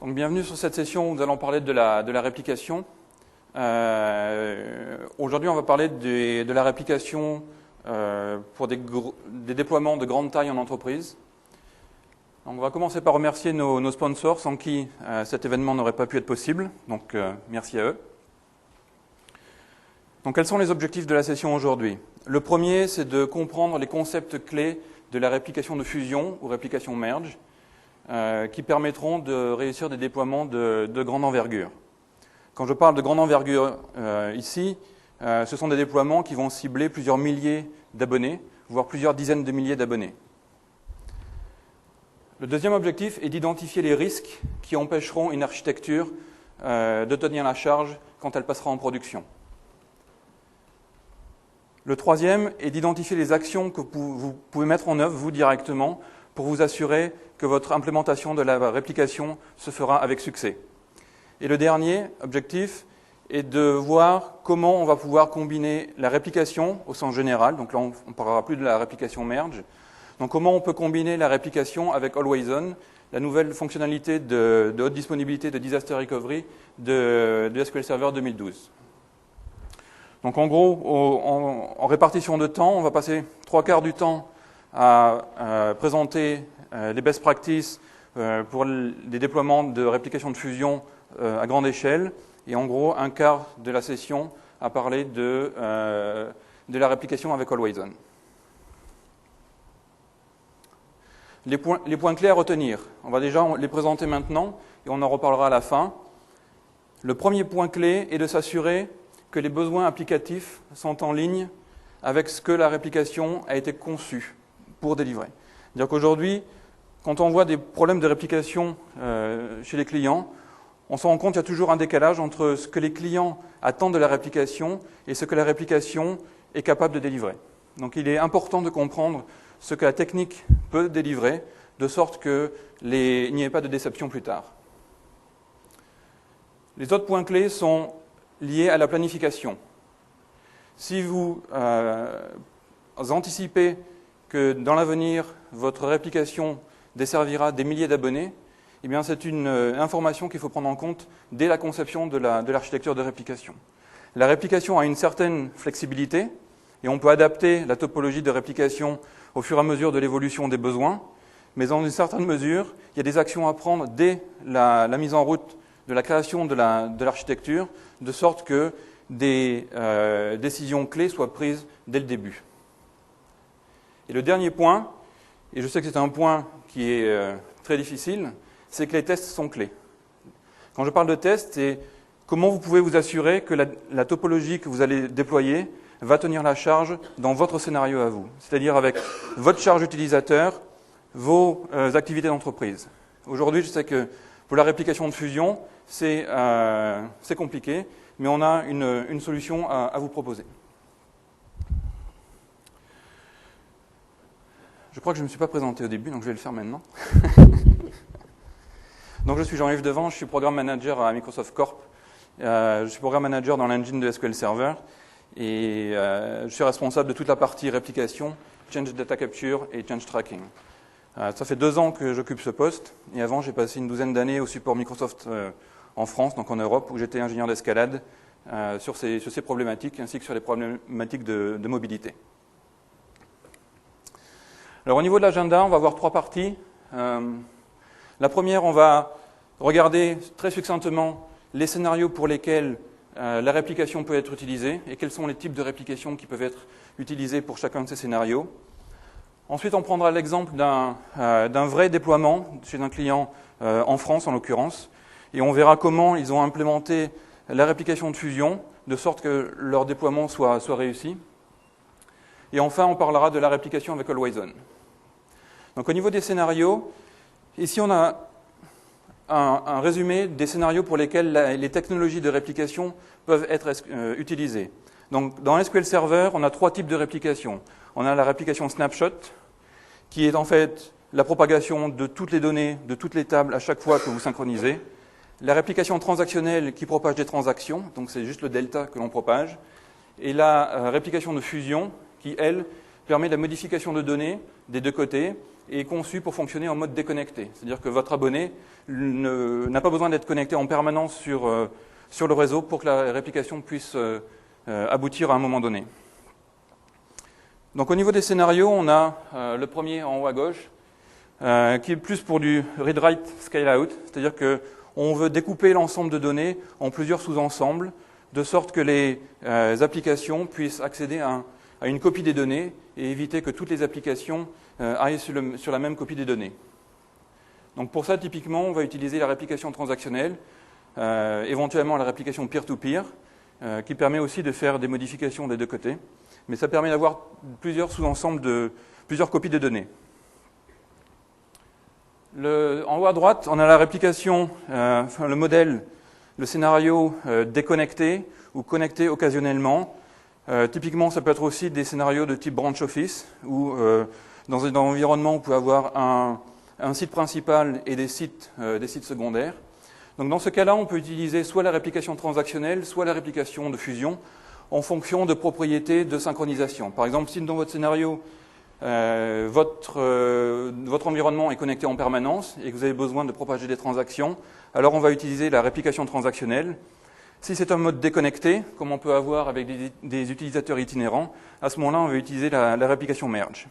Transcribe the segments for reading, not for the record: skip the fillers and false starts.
Donc, bienvenue sur cette session où nous allons parler de la réplication. Aujourd'hui, on va parler de la réplication pour des déploiements de grande taille en entreprise. Donc, on va commencer par remercier nos sponsors sans qui cet événement n'aurait pas pu être possible. Donc, merci à eux. Donc, quels sont les objectifs de la session aujourd'hui? Le premier, c'est de comprendre les concepts clés de la réplication de fusion ou réplication merge, qui permettront de réussir des déploiements de grande envergure. Quand je parle de grande envergure ici, ce sont des déploiements qui vont cibler plusieurs milliers d'abonnés, voire plusieurs dizaines de milliers d'abonnés. Le deuxième objectif est d'identifier les risques qui empêcheront une architecture de tenir la charge quand elle passera en production. Le troisième est d'identifier les actions que vous pouvez mettre en œuvre, vous, directement, pour vous assurer que votre implémentation de la réplication se fera avec succès. Et le dernier objectif est de voir comment on va pouvoir combiner la réplication au sens général. Donc là, on ne parlera plus de la réplication merge. Donc comment on peut combiner la réplication avec Always On, la nouvelle fonctionnalité de haute disponibilité de Disaster Recovery de SQL Server 2012. Donc en gros, en répartition de temps, on va passer 3/4 du temps à présenter les best practices pour les déploiements de réplication de fusion à grande échelle, et en gros 1/4 de la session à parler de la réplication avec Always On. Les points clés à retenir, on va déjà les présenter maintenant et on en reparlera à la fin. Le premier point clé est de s'assurer que les besoins applicatifs sont en ligne avec ce que la réplication a été conçue pour délivrer. C'est-à-dire qu'aujourd'hui, quand on voit des problèmes de réplication chez les clients, on se rend compte qu'il y a toujours un décalage entre ce que les clients attendent de la réplication et ce que la réplication est capable de délivrer. Donc il est important de comprendre ce que la technique peut délivrer, de sorte qu'il n'y ait pas de déception plus tard. Les autres points clés sont liés à la planification. Si vous anticipez que dans l'avenir, votre réplication desservira des milliers d'abonnés, eh bien c'est une information qu'il faut prendre en compte dès la conception de l'architecture de réplication. La réplication a une certaine flexibilité et on peut adapter la topologie de réplication au fur et à mesure de l'évolution des besoins, mais dans une certaine mesure, il y a des actions à prendre dès la mise en route de la création de l'architecture, de sorte que des décisions clés soient prises dès le début. Et le dernier point, et je sais que c'est un point qui est très difficile, c'est que les tests sont clés. Quand je parle de tests, c'est comment vous pouvez vous assurer que la topologie que vous allez déployer va tenir la charge dans votre scénario à vous, c'est-à-dire avec votre charge utilisateur, vos activités d'entreprise. Aujourd'hui, je sais que pour la réplication de fusion, c'est compliqué, mais on a une solution à vous proposer. Je crois que je ne me suis pas présenté au début, donc je vais le faire maintenant. Donc je suis Jean-Yves Devant, je suis Programme Manager à Microsoft Corp. Je suis Programme Manager dans l'engine de SQL Server et je suis responsable de toute la partie réplication, Change Data Capture et Change Tracking. Ça fait 2 ans que j'occupe ce poste et avant j'ai passé une douzaine d'années au support Microsoft en France, donc en Europe, où j'étais ingénieur d'escalade sur ces problématiques ainsi que sur les problématiques de mobilité. Alors au niveau de l'agenda, on va voir 3 parties. La première, on va regarder très succinctement les scénarios pour lesquels la réplication peut être utilisée et quels sont les types de réplication qui peuvent être utilisés pour chacun de ces scénarios. Ensuite, on prendra l'exemple d'un vrai déploiement chez un client en France, en l'occurrence, et on verra comment ils ont implémenté la réplication de fusion de sorte que leur déploiement soit réussi. Et enfin, on parlera de la réplication avec Always On. Donc au niveau des scénarios, ici on a un résumé des scénarios pour lesquels les technologies de réplication peuvent être utilisées. Donc dans SQL Server, on a 3 types de réplication. On a la réplication snapshot, qui est en fait la propagation de toutes les données, de toutes les tables à chaque fois que vous synchronisez. La réplication transactionnelle qui propage des transactions, donc c'est juste le delta que l'on propage. Et la réplication de fusion qui, elle, permet la modification de données des deux côtés et est conçu pour fonctionner en mode déconnecté. C'est-à-dire que votre abonné n'a pas besoin d'être connecté en permanence sur le réseau pour que la réplication puisse aboutir à un moment donné. Donc au niveau des scénarios, on a le premier en haut à gauche, qui est plus pour du read-write scale-out, c'est-à-dire qu'on veut découper l'ensemble de données en plusieurs sous-ensembles, de sorte que les applications puissent accéder à une copie des données et éviter que toutes les applications aillent sur la même copie des données. Donc pour ça, typiquement, on va utiliser la réplication transactionnelle, éventuellement la réplication peer-to-peer, qui permet aussi de faire des modifications des deux côtés, mais ça permet d'avoir plusieurs sous-ensembles de plusieurs copies de données. En haut à droite, on a la réplication, le modèle, le scénario déconnecté ou connecté occasionnellement. Typiquement, ça peut être aussi des scénarios de type branch office, où dans un environnement, on peut avoir un site principal et des sites secondaires. Donc dans ce cas-là, on peut utiliser soit la réplication transactionnelle, soit la réplication de fusion, en fonction de propriétés de synchronisation. Par exemple, si dans votre scénario, votre environnement est connecté en permanence et que vous avez besoin de propager des transactions, alors on va utiliser la réplication transactionnelle. Si c'est un mode déconnecté, comme on peut avoir avec des utilisateurs itinérants, à ce moment-là, on va utiliser la réplication merge.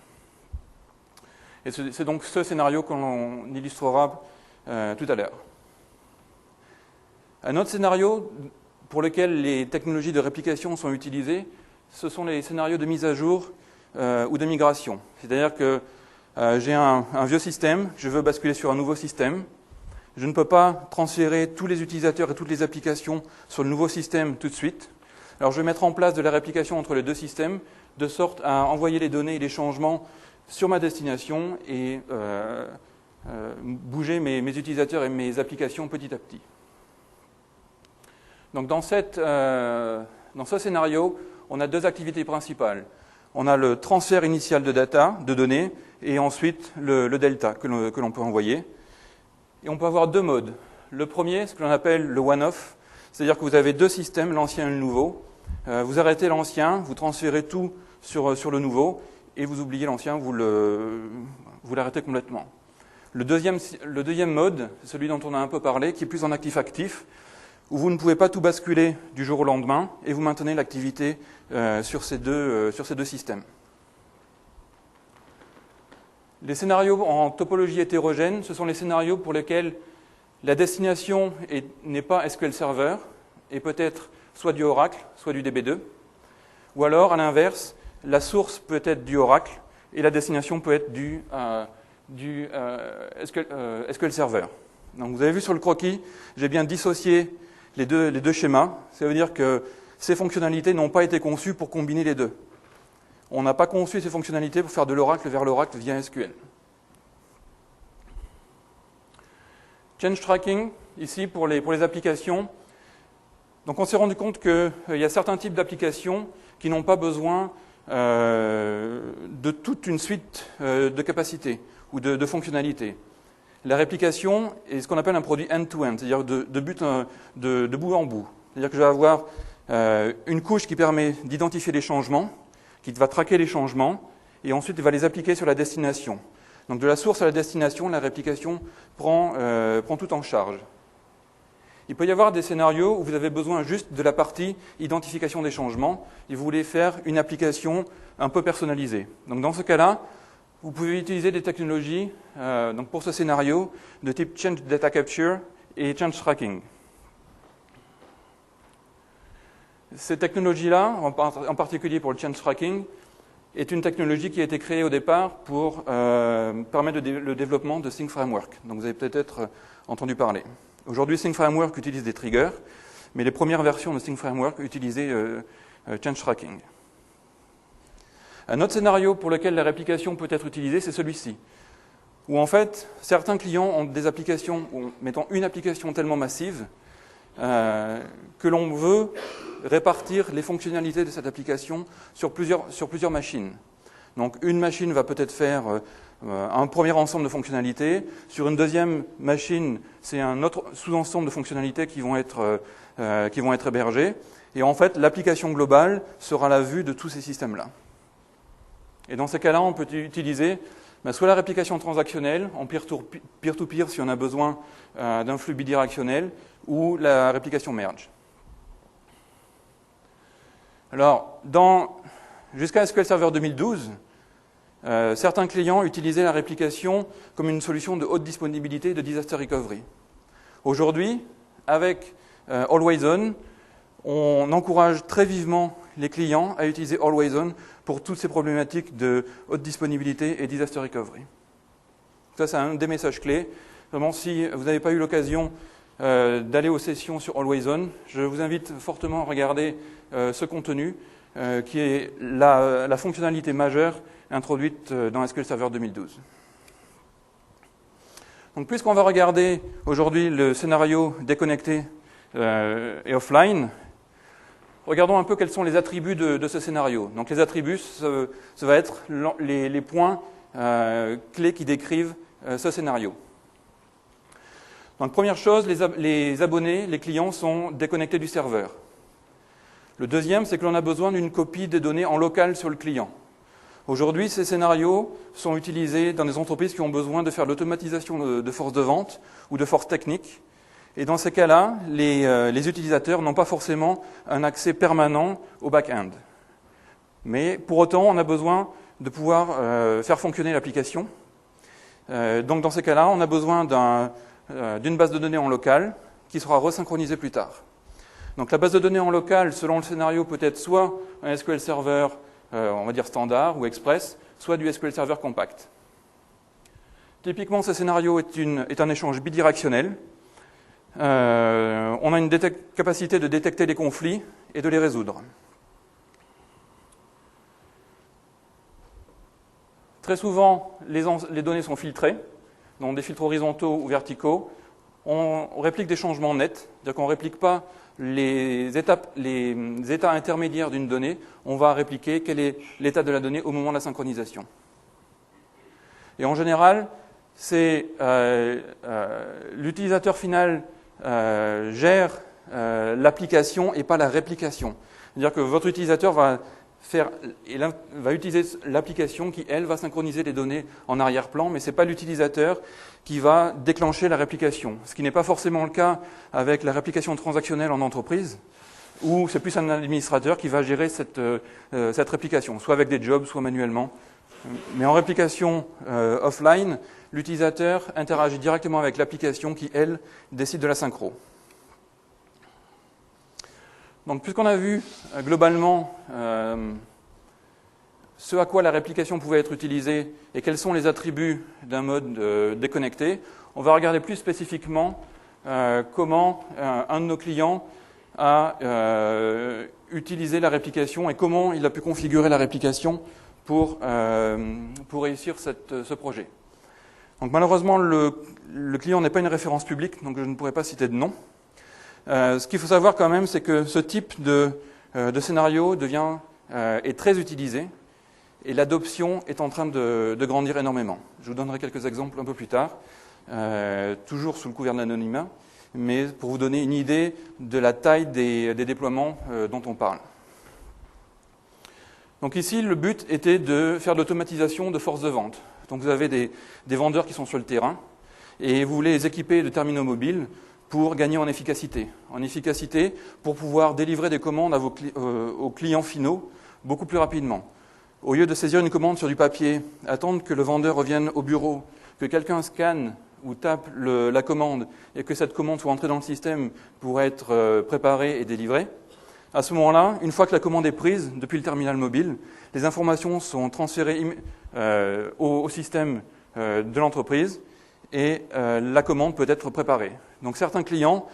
Et c'est donc ce scénario qu'on illustrera tout à l'heure. Un autre scénario pour lequel les technologies de réplication sont utilisées, ce sont les scénarios de mise à jour ou de migration. C'est-à-dire que j'ai un vieux système, je veux basculer sur un nouveau système. Je ne peux pas transférer tous les utilisateurs et toutes les applications sur le nouveau système tout de suite. Alors je vais mettre en place de la réplication entre les deux systèmes, de sorte à envoyer les données et les changements sur ma destination et bouger mes utilisateurs et mes applications petit à petit. Donc dans ce scénario, on a deux activités principales. On a le transfert initial de data, de données, et ensuite le delta que l'on peut envoyer. Et on peut avoir deux modes. Le premier, ce que l'on appelle le one-off, c'est-à-dire que vous avez deux systèmes, l'ancien et le nouveau. Vous arrêtez l'ancien, vous transférez tout sur le nouveau, et vous oubliez l'ancien, vous l'arrêtez complètement. Le deuxième mode, celui dont on a un peu parlé, qui est plus en actif-actif, où vous ne pouvez pas tout basculer du jour au lendemain, et vous maintenez l'activité sur ces deux systèmes. Les scénarios en topologie hétérogène, ce sont les scénarios pour lesquels la destination n'est pas SQL Server, et peut-être soit du Oracle, soit du DB2, ou alors, à l'inverse, la source peut être du Oracle, et la destination peut être du SQL Server. Donc vous avez vu sur le croquis, j'ai bien dissocié les deux schémas. Ça veut dire que ces fonctionnalités n'ont pas été conçues pour combiner les deux. On n'a pas conçu ces fonctionnalités pour faire de l'Oracle vers l'Oracle via SQL. Change tracking, ici, pour les applications. Donc on s'est rendu compte qu'il y a certains types d'applications qui n'ont pas besoin de toute une suite de capacités ou de fonctionnalités. La réplication est ce qu'on appelle un produit end-to-end, c'est-à-dire de bout en bout. C'est-à-dire que je vais avoir une couche qui permet d'identifier les changements, qui va traquer les changements, et ensuite il va les appliquer sur la destination. Donc de la source à la destination, la réplication prend tout en charge. Il peut y avoir des scénarios où vous avez besoin juste de la partie identification des changements, et vous voulez faire une application un peu personnalisée. Donc dans ce cas-là, vous pouvez utiliser des technologies donc pour ce scénario de type Change Data Capture et Change Tracking. Ces technologies-là, en particulier pour le Change Tracking, est une technologie qui a été créée au départ pour permettre le développement de Sync Framework. Donc vous avez peut-être entendu parler. Aujourd'hui, Sync Framework utilise des triggers, mais les premières versions de Sync Framework utilisaient Change Tracking. Un autre scénario pour lequel la réplication peut être utilisée, c'est celui-ci, où en fait, certains clients ont des applications, mettons une application tellement massive, que l'on veut répartir les fonctionnalités de cette application sur plusieurs machines. Donc une machine va peut-être faire un premier ensemble de fonctionnalités, sur une deuxième machine, c'est un autre sous-ensemble de fonctionnalités qui vont être hébergées, et en fait, l'application globale sera la vue de tous ces systèmes-là. Et dans ces cas-là, on peut utiliser soit la réplication transactionnelle, en peer-to-peer si on a besoin d'un flux bidirectionnel, ou la réplication merge. Alors, jusqu'à SQL Server 2012, certains clients utilisaient la réplication comme une solution de haute disponibilité de disaster recovery. Aujourd'hui, avec Always On, on encourage très vivement les clients à utiliser Always On pour toutes ces problématiques de haute disponibilité et disaster recovery. Ça, c'est un des messages clés. Vraiment, si vous n'avez pas eu l'occasion d'aller aux sessions sur Always On, je vous invite fortement à regarder ce contenu qui est la fonctionnalité majeure introduite dans SQL Server 2012. Donc, puisqu'on va regarder aujourd'hui le scénario déconnecté et offline, regardons un peu quels sont les attributs de ce scénario. Donc, les attributs, ça va être les points clés qui décrivent ce scénario. Donc, première chose, les abonnés, les clients sont déconnectés du serveur. Le deuxième, c'est que l'on a besoin d'une copie des données en local sur le client. Aujourd'hui, ces scénarios sont utilisés dans des entreprises qui ont besoin de faire l'automatisation de forces de vente ou de forces techniques. Et dans ces cas-là, les utilisateurs n'ont pas forcément un accès permanent au back-end. Mais pour autant, on a besoin de pouvoir faire fonctionner l'application. Donc dans ces cas-là, on a besoin d'une base de données en local qui sera resynchronisée plus tard. Donc la base de données en local, selon le scénario, peut être soit un SQL Server, on va dire standard ou express, soit du SQL Server compact. Typiquement, ce scénario est un échange bidirectionnel. On a une capacité de détecter les conflits et de les résoudre. Très souvent, les données sont filtrées, donc des filtres horizontaux ou verticaux. On réplique des changements nets, c'est-à-dire qu'on ne réplique pas les états intermédiaires d'une donnée, on va répliquer quel est l'état de la donnée au moment de la synchronisation. Et en général, c'est l'utilisateur final gère l'application et pas la réplication. C'est-à-dire que votre utilisateur va utiliser l'application qui, elle, va synchroniser les données en arrière-plan, mais ce n'est pas l'utilisateur qui va déclencher la réplication. Ce qui n'est pas forcément le cas avec la réplication transactionnelle en entreprise, où c'est plus un administrateur qui va gérer cette réplication, soit avec des jobs, soit manuellement. Mais en réplication offline, l'utilisateur interagit directement avec l'application qui, elle, décide de la synchro. Donc, puisqu'on a vu globalement ce à quoi la réplication pouvait être utilisée et quels sont les attributs d'un mode déconnecté, on va regarder plus spécifiquement comment un de nos clients a utilisé la réplication et comment il a pu configurer la réplication pour réussir ce projet. Donc, malheureusement, le client n'est pas une référence publique, donc je ne pourrais pas citer de nom. Ce qu'il faut savoir quand même, c'est que ce type de scénario est très utilisé et l'adoption est en train de grandir énormément. Je vous donnerai quelques exemples un peu plus tard, toujours sous le couvert de l'anonymat, mais pour vous donner une idée de la taille des déploiements dont on parle. Donc ici, le but était de faire de l'automatisation de forces de vente. Donc vous avez des vendeurs qui sont sur le terrain et vous voulez les équiper de terminaux mobiles pour gagner en efficacité. En efficacité, pour pouvoir délivrer des commandes aux clients finaux beaucoup plus rapidement. Au lieu de saisir une commande sur du papier, attendre que le vendeur revienne au bureau, que quelqu'un scanne ou tape la commande et que cette commande soit entrée dans le système pour être préparée et délivrée, à ce moment-là, une fois que la commande est prise depuis le terminal mobile, les informations sont transférées au système de l'entreprise et la commande peut être préparée. Donc certains clients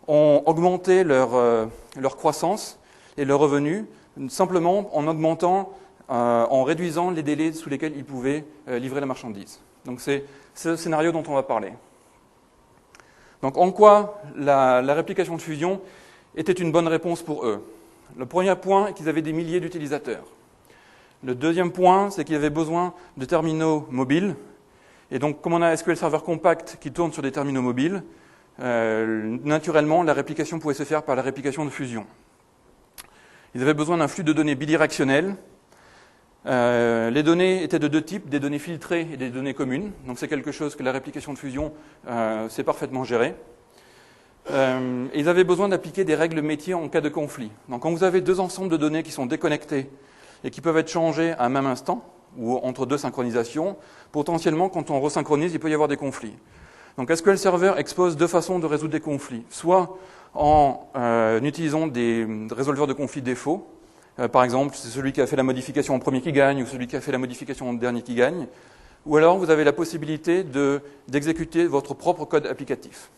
ont augmenté leur croissance et leurs revenus simplement en réduisant les délais sous lesquels ils pouvaient livrer la marchandise. Donc c'est ce scénario dont on va parler. Donc en quoi la réplication de fusion était une bonne réponse pour eux? Le premier point est qu'ils avaient des milliers d'utilisateurs. Le deuxième point, c'est qu'ils avaient besoin de terminaux mobiles. Et donc, comme on a un SQL Server compact qui tourne sur des terminaux mobiles, naturellement, la réplication pouvait se faire par la réplication de fusion. Ils avaient besoin d'un flux de données bidirectionnel Les données étaient de deux types, des données filtrées et des données communes. Donc c'est quelque chose que la réplication de fusion sait parfaitement gérer. Ils avaient besoin d'appliquer des règles métiers en cas de conflit. Donc quand vous avez deux ensembles de données qui sont déconnectés et qui peuvent être changés à un même instant, ou entre deux synchronisations, potentiellement quand on resynchronise, il peut y avoir des conflits. Donc SQL Server expose deux façons de résoudre des conflits. Soit en utilisant des résolveurs de conflits défauts. Par exemple, c'est celui qui a fait la modification en premier qui gagne, ou celui qui a fait la modification en dernier qui gagne. Ou alors, vous avez la possibilité d'exécuter votre propre code applicatif.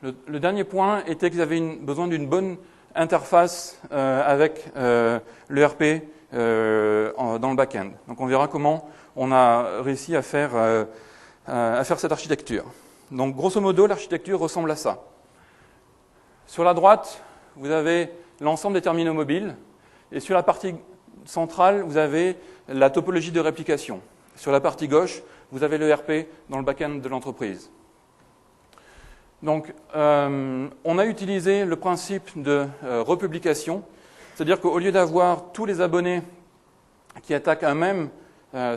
Le dernier point était qu'ils avaient besoin d'une bonne interface avec l'ERP dans le back-end. Donc on verra comment on a réussi à faire cette architecture. Donc grosso modo, l'architecture ressemble à ça. Sur la droite, vous avez l'ensemble des terminaux mobiles, et sur la partie centrale, vous avez la topologie de réplication. Sur la partie gauche, vous avez l'ERP dans le back-end de l'entreprise. Donc, on a utilisé le principe de republication, c'est-à-dire qu'au lieu d'avoir tous les abonnés qui attaquent un même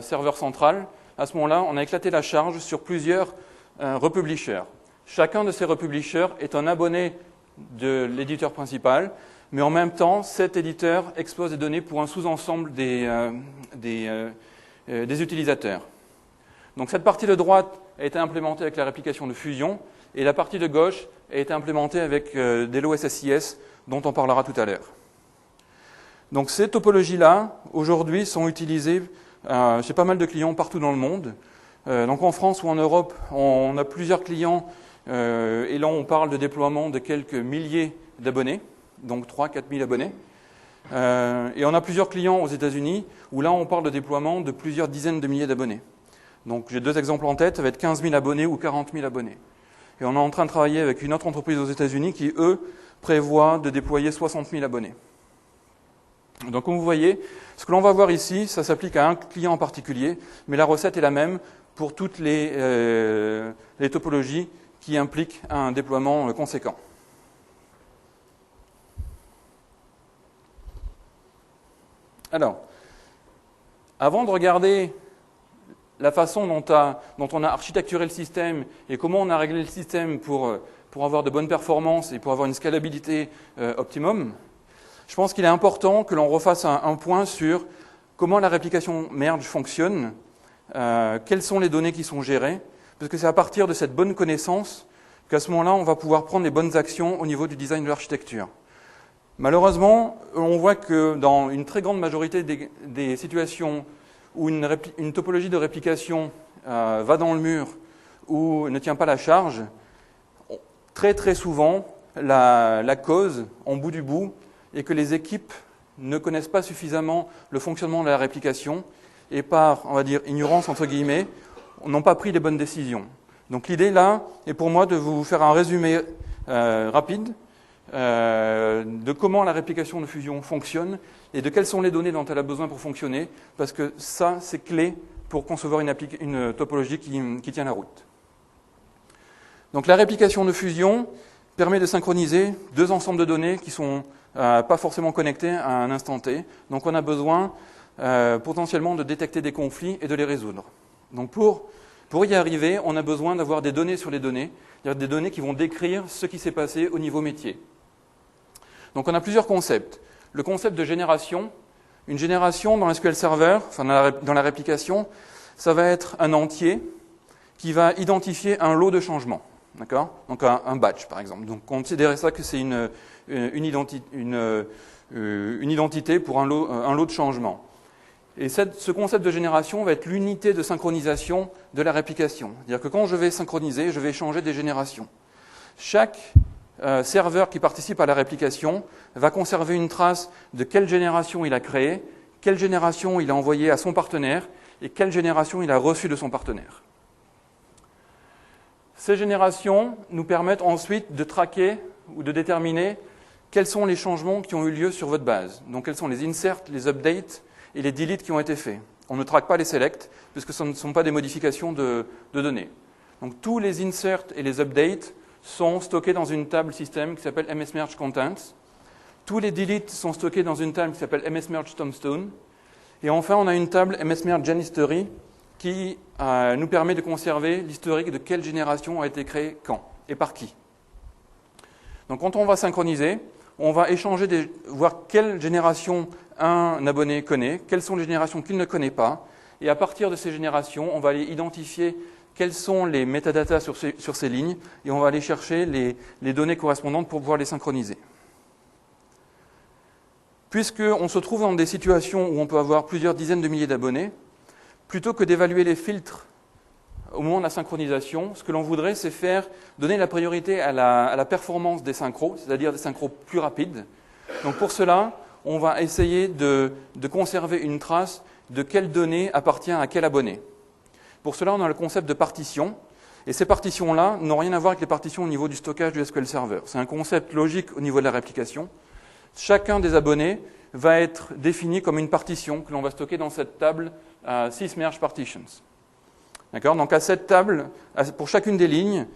serveur central, à ce moment-là, on a éclaté la charge sur plusieurs republishers. Chacun de ces republishers est un abonné de l'éditeur principal, mais en même temps, cet éditeur expose des données pour un sous-ensemble des utilisateurs. Donc cette partie de droite a été implémentée avec la réplication de fusion, et la partie de gauche a été implémentée avec des lots SSIS, dont on parlera tout à l'heure. Donc ces topologies-là, aujourd'hui, sont utilisées chez pas mal de clients partout dans le monde. Donc en France ou en Europe, on a plusieurs clients, et là on parle de déploiement de quelques milliers d'abonnés, donc 3-4 000 abonnés. Et on a plusieurs clients aux États-Unis, où là on parle de déploiement de plusieurs dizaines de milliers d'abonnés. Donc j'ai deux exemples en tête, ça va être 15 000 abonnés ou 40 000 abonnés. Et on est en train de travailler avec une autre entreprise aux États-Unis qui, eux, prévoient de déployer 60 000 abonnés. Donc comme vous voyez, ce que l'on va voir ici, ça s'applique à un client en particulier, mais la recette est la même pour toutes les topologies qui impliquent un déploiement conséquent. Alors, avant de regarder la façon dont on a architecturé le système et comment on a réglé le système pour avoir de bonnes performances et pour avoir une scalabilité optimum, je pense qu'il est important que l'on refasse un point sur comment la réplication merge fonctionne, quelles sont les données qui sont gérées, parce que c'est à partir de cette bonne connaissance qu'à ce moment-là, on va pouvoir prendre les bonnes actions au niveau du design de l'architecture. Malheureusement, on voit que dans une très grande majorité des situations où une topologie de réplication va dans le mur ou ne tient pas la charge, très très souvent, la cause, en bout du bout, est que les équipes ne connaissent pas suffisamment le fonctionnement de la réplication et par, on va dire, ignorance entre guillemets, n'ont pas pris les bonnes décisions. Donc l'idée là est pour moi de vous faire un résumé rapide de comment la réplication de fusion fonctionne et de quelles sont les données dont elle a besoin pour fonctionner, parce que ça, c'est clé pour concevoir une topologie qui tient la route. Donc la réplication de fusion permet de synchroniser deux ensembles de données qui ne sont pas forcément connectés à un instant T. Donc on a besoin potentiellement de détecter des conflits et de les résoudre. Donc pour y arriver, on a besoin d'avoir des données sur les données, c'est-à-dire des données qui vont décrire ce qui s'est passé au niveau métier. Donc on a plusieurs concepts. Le concept de génération. Une génération dans SQL Server, enfin dans la réplication, ça va être un entier qui va identifier un lot de changements. D'accord ? Donc un batch, par exemple. Donc considérez ça que c'est une identité pour un lot de changements. Et ce concept de génération va être l'unité de synchronisation de la réplication. C'est-à-dire que quand je vais synchroniser, je vais changer des générations. Chaque serveur qui participe à la réplication va conserver une trace de quelle génération il a créé, quelle génération il a envoyé à son partenaire et quelle génération il a reçue de son partenaire. Ces générations nous permettent ensuite de traquer ou de déterminer quels sont les changements qui ont eu lieu sur votre base. Donc quels sont les inserts, les updates et les deletes qui ont été faits. On ne traque pas les selects puisque ce ne sont pas des modifications de données. Donc tous les inserts et les updates sont stockés dans une table système qui s'appelle MS Merge Contents, Tous les deletes sont stockés dans une table qui s'appelle msmerge tombstone. Et enfin, on a une table msmerge genhistory qui nous permet de conserver l'historique de quelle génération a été créée quand et par qui. Donc quand on va synchroniser, on va échanger, voir quelle génération un abonné connaît, quelles sont les générations qu'il ne connaît pas, et à partir de ces générations, on va aller identifier quelles sont les métadatas sur ces lignes, et on va aller chercher les données correspondantes pour pouvoir les synchroniser. Puisqu'on se trouve dans des situations où on peut avoir plusieurs dizaines de milliers d'abonnés, plutôt que d'évaluer les filtres au moment de la synchronisation, ce que l'on voudrait, c'est donner la priorité à la performance des synchros, c'est-à-dire des synchros plus rapides. Donc pour cela, on va essayer de conserver une trace de quelle donnée appartient à quel abonné. Pour cela, on a le concept de partition, et ces partitions-là n'ont rien à voir avec les partitions au niveau du stockage du SQL Server. C'est un concept logique au niveau de la réplication. Chacun des abonnés va être défini comme une partition que l'on va stocker dans cette table sysmerge partitions. D'accord ? Donc à cette table, pour chacune des lignes,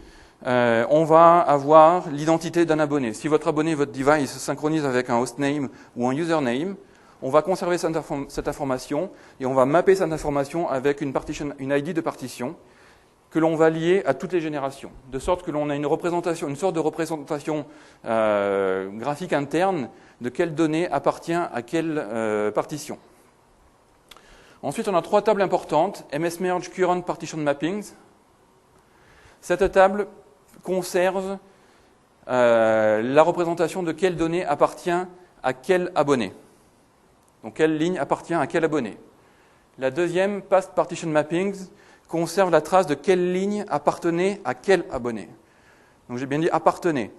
on va avoir l'identité d'un abonné. Si votre abonné, votre device se synchronise avec un hostname ou un username, on va conserver cette information et on va mapper cette information avec une ID de partition que l'on va lier à toutes les générations, de sorte que l'on a une sorte de représentation graphique interne de quelle donnée appartient à quelle partition. Ensuite, on a 3 tables importantes, msmerge current partition mappings. Cette table conserve la représentation de quelle donnée appartient à quel abonné. Donc, quelle ligne appartient à quel abonné. La deuxième, past partition mappings, conserve la trace de quelle ligne appartenait à quel abonné. Donc, j'ai bien dit appartenait.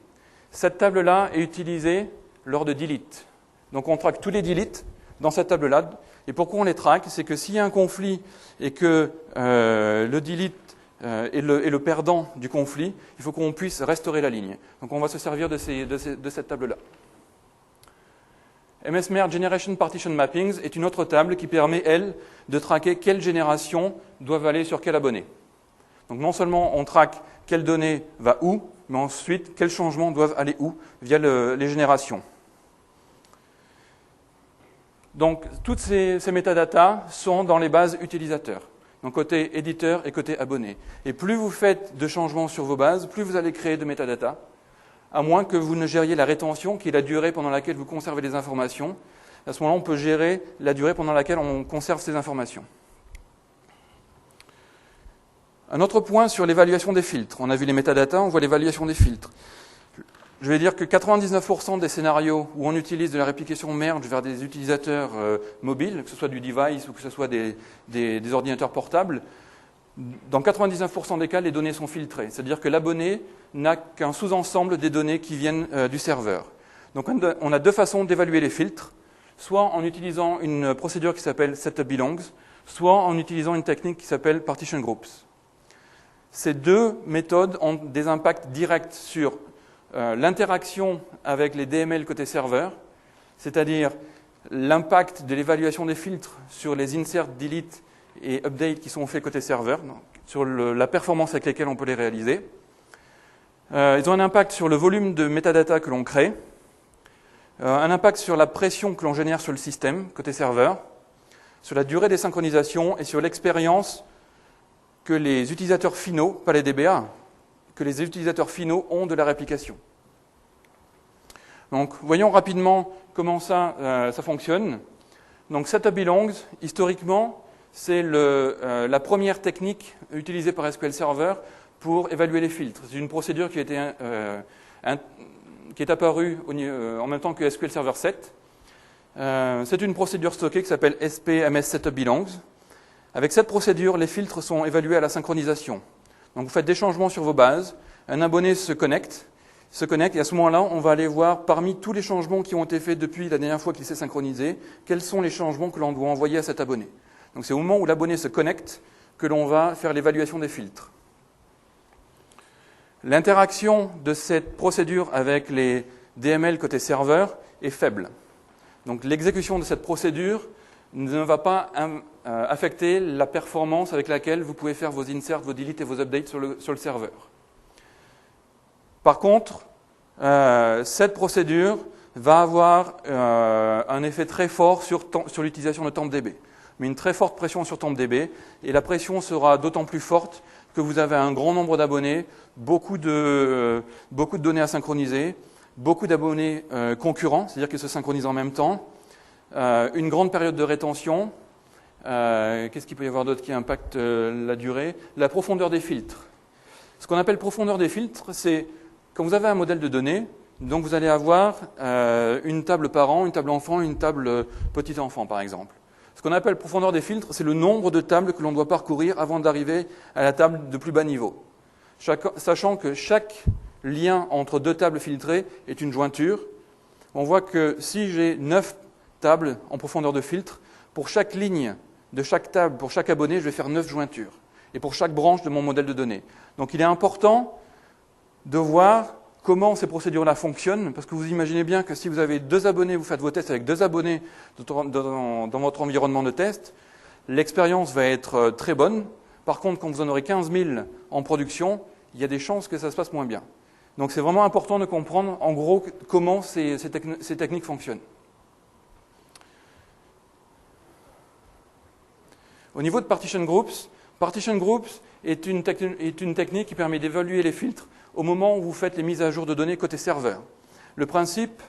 Cette table-là est utilisée lors de delete. Donc, on traque tous les deletes dans cette table-là. Et pourquoi on les traque? C'est que s'il y a un conflit et que le delete est le perdant du conflit, il faut qu'on puisse restaurer la ligne. Donc on va se servir de cette table-là. msmerge generation partition mappings est une autre table qui permet, elle, de traquer quelles générations doivent aller sur quel abonné. Donc non seulement on traque quelle donnée va où, mais ensuite quels changements doivent aller où via les générations. Donc, toutes ces métadatas sont dans les bases utilisateurs, donc côté éditeur et côté abonné. Et plus vous faites de changements sur vos bases, plus vous allez créer de métadatas, à moins que vous ne gériez la rétention, qui est la durée pendant laquelle vous conservez les informations. À ce moment-là, on peut gérer la durée pendant laquelle on conserve ces informations. Un autre point sur l'évaluation des filtres. On a vu les métadatas, on voit l'évaluation des filtres. Je vais dire que 99% des scénarios où on utilise de la réplication merge vers des utilisateurs mobiles, que ce soit du device ou que ce soit des ordinateurs portables, dans 99% des cas, les données sont filtrées. C'est-à-dire que l'abonné n'a qu'un sous-ensemble des données qui viennent du serveur. Donc on a 2 façons d'évaluer les filtres, soit en utilisant une procédure qui s'appelle setUpBelongs, soit en utilisant une technique qui s'appelle partition groups. Ces 2 méthodes ont des impacts directs sur l'interaction avec les DML côté serveur, c'est-à-dire l'impact de l'évaluation des filtres sur les insert, delete et update qui sont faits côté serveur, donc sur la performance avec laquelle on peut les réaliser. Ils ont un impact sur le volume de métadata que l'on crée, un impact sur la pression que l'on génère sur le système côté serveur, sur la durée des synchronisations et sur l'expérience que les utilisateurs finaux, pas les DBA, que les utilisateurs finaux ont de la réplication. Donc, voyons rapidement comment ça fonctionne. Donc, setUpBelongs, historiquement, c'est la première technique utilisée par SQL Server pour évaluer les filtres. C'est une procédure qui est apparue en même temps que SQL Server 7. C'est une procédure stockée qui s'appelle SP-MS setUpBelongs. Avec cette procédure, les filtres sont évalués à la synchronisation. Donc vous faites des changements sur vos bases, un abonné se connecte, et à ce moment-là, on va aller voir parmi tous les changements qui ont été faits depuis la dernière fois qu'il s'est synchronisé, quels sont les changements que l'on doit envoyer à cet abonné. Donc c'est au moment où l'abonné se connecte que l'on va faire l'évaluation des filtres. L'interaction de cette procédure avec les DML côté serveur est faible. Donc l'exécution de cette procédure ne va pas affecter la performance avec laquelle vous pouvez faire vos inserts, vos deletes et vos updates sur le serveur. Par contre, cette procédure va avoir un effet très fort sur l'utilisation de TempDB. Mais une très forte pression sur TempDB, et la pression sera d'autant plus forte que vous avez un grand nombre d'abonnés, beaucoup de données à synchroniser, beaucoup d'abonnés concurrents, c'est-à-dire qu'ils se synchronisent en même temps, une grande période de rétention. Qu'est-ce qu'il peut y avoir d'autre qui impacte la durée? La profondeur des filtres. Ce qu'on appelle profondeur des filtres, c'est quand vous avez un modèle de données, donc vous allez avoir une table parent, une table enfant, une table petit enfant par exemple. Ce qu'on appelle profondeur des filtres, c'est le nombre de tables que l'on doit parcourir avant d'arriver à la table de plus bas niveau. Sachant que chaque lien entre deux tables filtrées est une jointure, on voit que si j'ai 9 tables en profondeur de filtre, pour chaque ligne de chaque table, pour chaque abonné, je vais faire 9 jointures. Et pour chaque branche de mon modèle de données. Donc il est important de voir comment ces procédures-là fonctionnent, parce que vous imaginez bien que si vous avez 2 abonnés, vous faites vos tests avec 2 abonnés dans votre environnement de test, l'expérience va être très bonne. Par contre, quand vous en aurez 15 000 en production, il y a des chances que ça se passe moins bien. Donc c'est vraiment important de comprendre en gros comment ces techniques fonctionnent. Au niveau de Partition Groups est une technique qui permet d'évaluer les filtres au moment où vous faites les mises à jour de données côté serveur. Le principe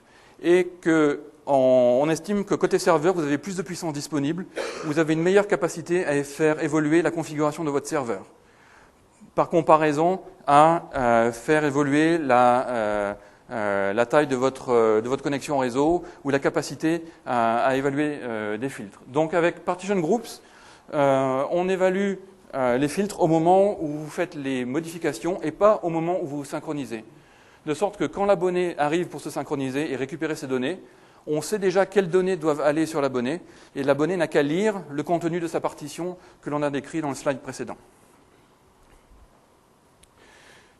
est qu'on estime que côté serveur, vous avez plus de puissance disponible, vous avez une meilleure capacité à faire évoluer la configuration de votre serveur. Par comparaison à faire évoluer la taille de votre connexion réseau ou la capacité à évaluer des filtres. Donc avec Partition Groups, on évalue les filtres au moment où vous faites les modifications et pas au moment où vous vous synchronisez. De sorte que quand l'abonné arrive pour se synchroniser et récupérer ses données, on sait déjà quelles données doivent aller sur l'abonné et l'abonné n'a qu'à lire le contenu de sa partition que l'on a décrit dans le slide précédent.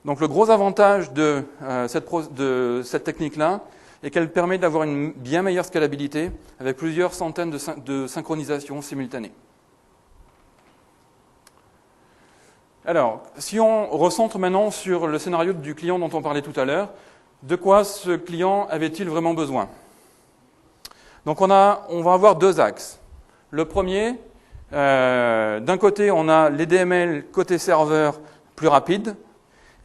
Donc le gros avantage de cette technique-là est qu'elle permet d'avoir une bien meilleure scalabilité avec plusieurs centaines de synchronisations simultanées. Alors, si on recentre maintenant sur le scénario du client dont on parlait tout à l'heure, de quoi ce client avait-il vraiment besoin? Donc on va avoir 2 axes. Le premier, d'un côté on a les DML côté serveur plus rapides,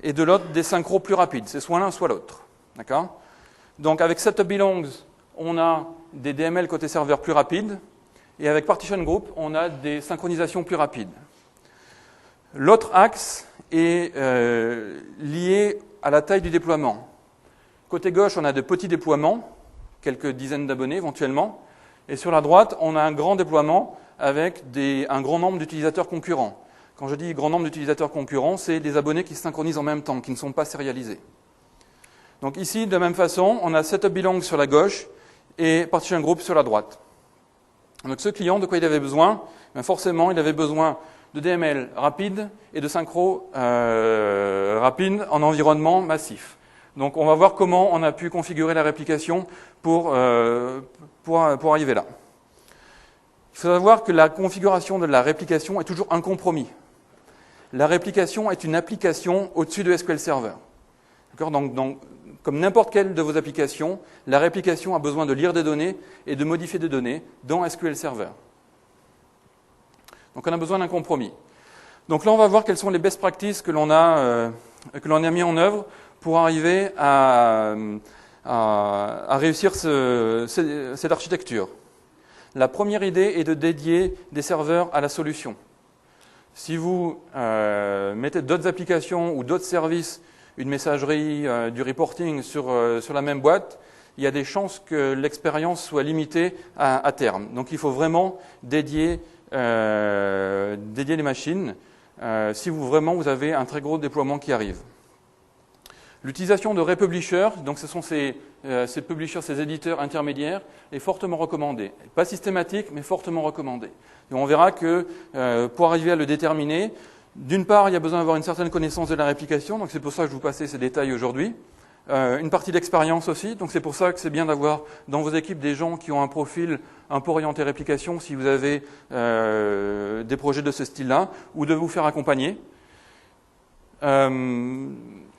et de l'autre des synchros plus rapides. C'est soit l'un soit l'autre. D'accord? Donc avec Setup Belongs, on a des DML côté serveur plus rapides, et avec Partition Group, on a des synchronisations plus rapides. L'autre axe est lié à la taille du déploiement. Côté gauche, on a de petits déploiements, quelques dizaines d'abonnés éventuellement, et sur la droite, on a un grand déploiement avec un grand nombre d'utilisateurs concurrents. Quand je dis grand nombre d'utilisateurs concurrents, c'est des abonnés qui se synchronisent en même temps, qui ne sont pas sérialisés. Donc ici, de la même façon, on a Setup Belongs sur la gauche et Partition Group sur la droite. Donc ce client, de quoi il avait besoin? Forcément, il avait besoin de DML rapide et de synchro rapide en environnement massif. Donc on va voir comment on a pu configurer la réplication pour arriver là. Il faut savoir que la configuration de la réplication est toujours un compromis. La réplication est une application au-dessus de SQL Server. D'accord ? Donc, comme n'importe quelle de vos applications, la réplication a besoin de lire des données et de modifier des données dans SQL Server. Donc on a besoin d'un compromis. Donc là, on va voir quelles sont les best practices que l'on a mis en œuvre pour arriver à réussir cette architecture. La première idée est de dédier des serveurs à la solution. Si vous mettez d'autres applications ou d'autres services, une messagerie, du reporting sur la même boîte, il y a des chances que l'expérience soit limitée à terme. Donc il faut vraiment dédier les machines si vous avez un très gros déploiement qui arrive. L'utilisation de republishers, donc ce sont ces publishers, ces éditeurs intermédiaires, est fortement recommandée. Pas systématique, mais fortement recommandée. Et on verra que pour arriver à le déterminer, d'une part, il y a besoin d'avoir une certaine connaissance de la réplication, donc c'est pour ça que je vous passais ces détails aujourd'hui. Une partie d'expérience aussi, donc c'est pour ça que c'est bien d'avoir dans vos équipes des gens qui ont un profil un peu orienté réplication si vous avez des projets de ce style-là, ou de vous faire accompagner.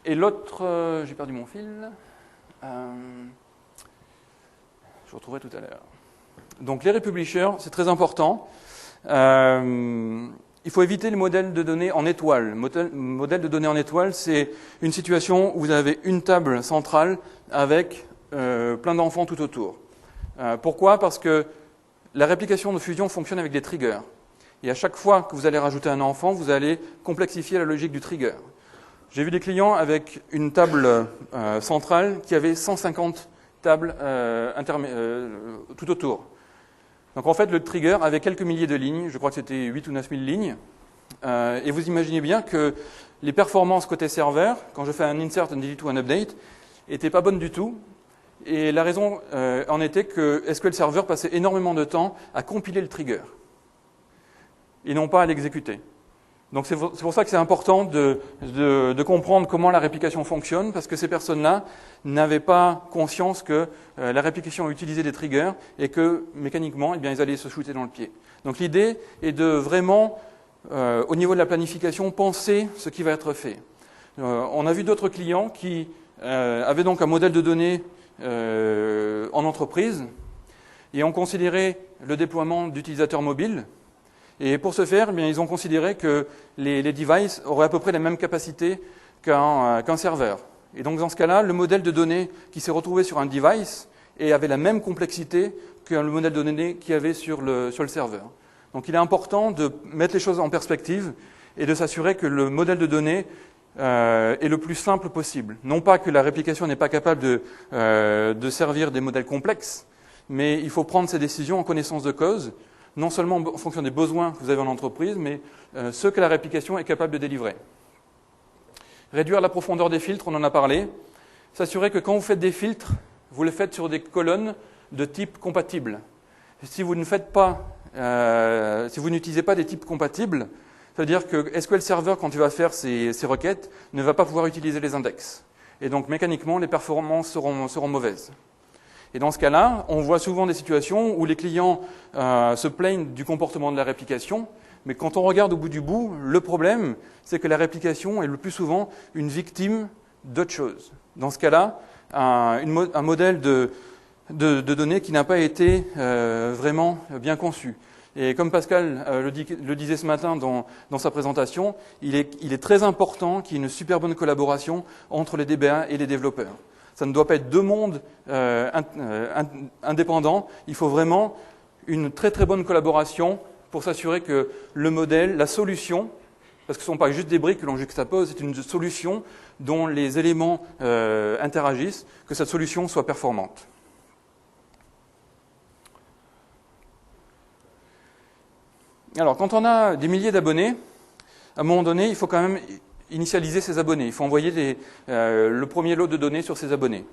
Et l'autre, j'ai perdu mon fil. vous retrouverai tout à l'heure. Donc les republishers, c'est très important. Il faut éviter le modèle de données en étoile. Le modèle de données en étoile, c'est une situation où vous avez une table centrale avec plein d'enfants tout autour. Pourquoi ? Parce que la réplication de fusion fonctionne avec des triggers. Et à chaque fois que vous allez rajouter un enfant, vous allez complexifier la logique du trigger. J'ai vu des clients avec une table centrale qui avait 150 tables tout autour. Donc en fait, le trigger avait quelques milliers de lignes, je crois que c'était 8 ou 9 000 lignes. Et vous imaginez bien que les performances côté serveur, quand je fais un insert, un delete ou un update, n'étaient pas bonnes du tout. Et la raison en était que SQL Server passait énormément de temps à compiler le trigger et non pas à l'exécuter. Donc c'est pour ça que c'est important de comprendre comment la réplication fonctionne, parce que ces personnes-là n'avaient pas conscience que la réplication utilisait des triggers et que mécaniquement, eh bien, ils allaient se shooter dans le pied. Donc l'idée est de vraiment, au niveau de la planification, penser ce qui va être fait. On a vu d'autres clients qui avaient donc un modèle de données en entreprise et ont considéré le déploiement d'utilisateurs mobiles. Et pour ce faire, eh bien, ils ont considéré que les devices auraient à peu près la même capacité qu'un serveur. Et donc dans ce cas-là, le modèle de données qui s'est retrouvé sur un device avait la même complexité que le modèle de données qu'il y avait sur le serveur. Donc il est important de mettre les choses en perspective et de s'assurer que le modèle de données est le plus simple possible. Non pas que la réplication n'est pas capable de servir des modèles complexes, mais il faut prendre ces décisions en connaissance de cause, non seulement en fonction des besoins que vous avez en entreprise, mais ceux que la réplication est capable de délivrer. Réduire la profondeur des filtres, on en a parlé. S'assurer que quand vous faites des filtres, vous le faites sur des colonnes de type compatible. Si vous ne faites pas, si vous n'utilisez pas des types compatibles, ça veut dire que SQL Server, quand il va faire ses requêtes, ne va pas pouvoir utiliser les index. Et donc mécaniquement, les performances seront mauvaises. Et dans ce cas-là, on voit souvent des situations où les clients se plaignent du comportement de la réplication, mais quand on regarde au bout du bout, le problème, c'est que la réplication est le plus souvent une victime d'autre chose. Dans ce cas-là, un modèle de données qui n'a pas été vraiment bien conçu. Et comme Pascal le disait ce matin dans sa présentation, il est très important qu'il y ait une super bonne collaboration entre les DBA et les développeurs. Ça ne doit pas être deux mondes indépendants. Il faut vraiment une très très bonne collaboration pour s'assurer que le modèle, la solution, parce que ce ne sont pas juste des briques que l'on juxtapose, c'est une solution dont les éléments interagissent, que cette solution soit performante. Alors, quand on a des milliers d'abonnés, à un moment donné, il faut quand même initialiser ces abonnés. Il faut envoyer le premier lot de données sur ces abonnés.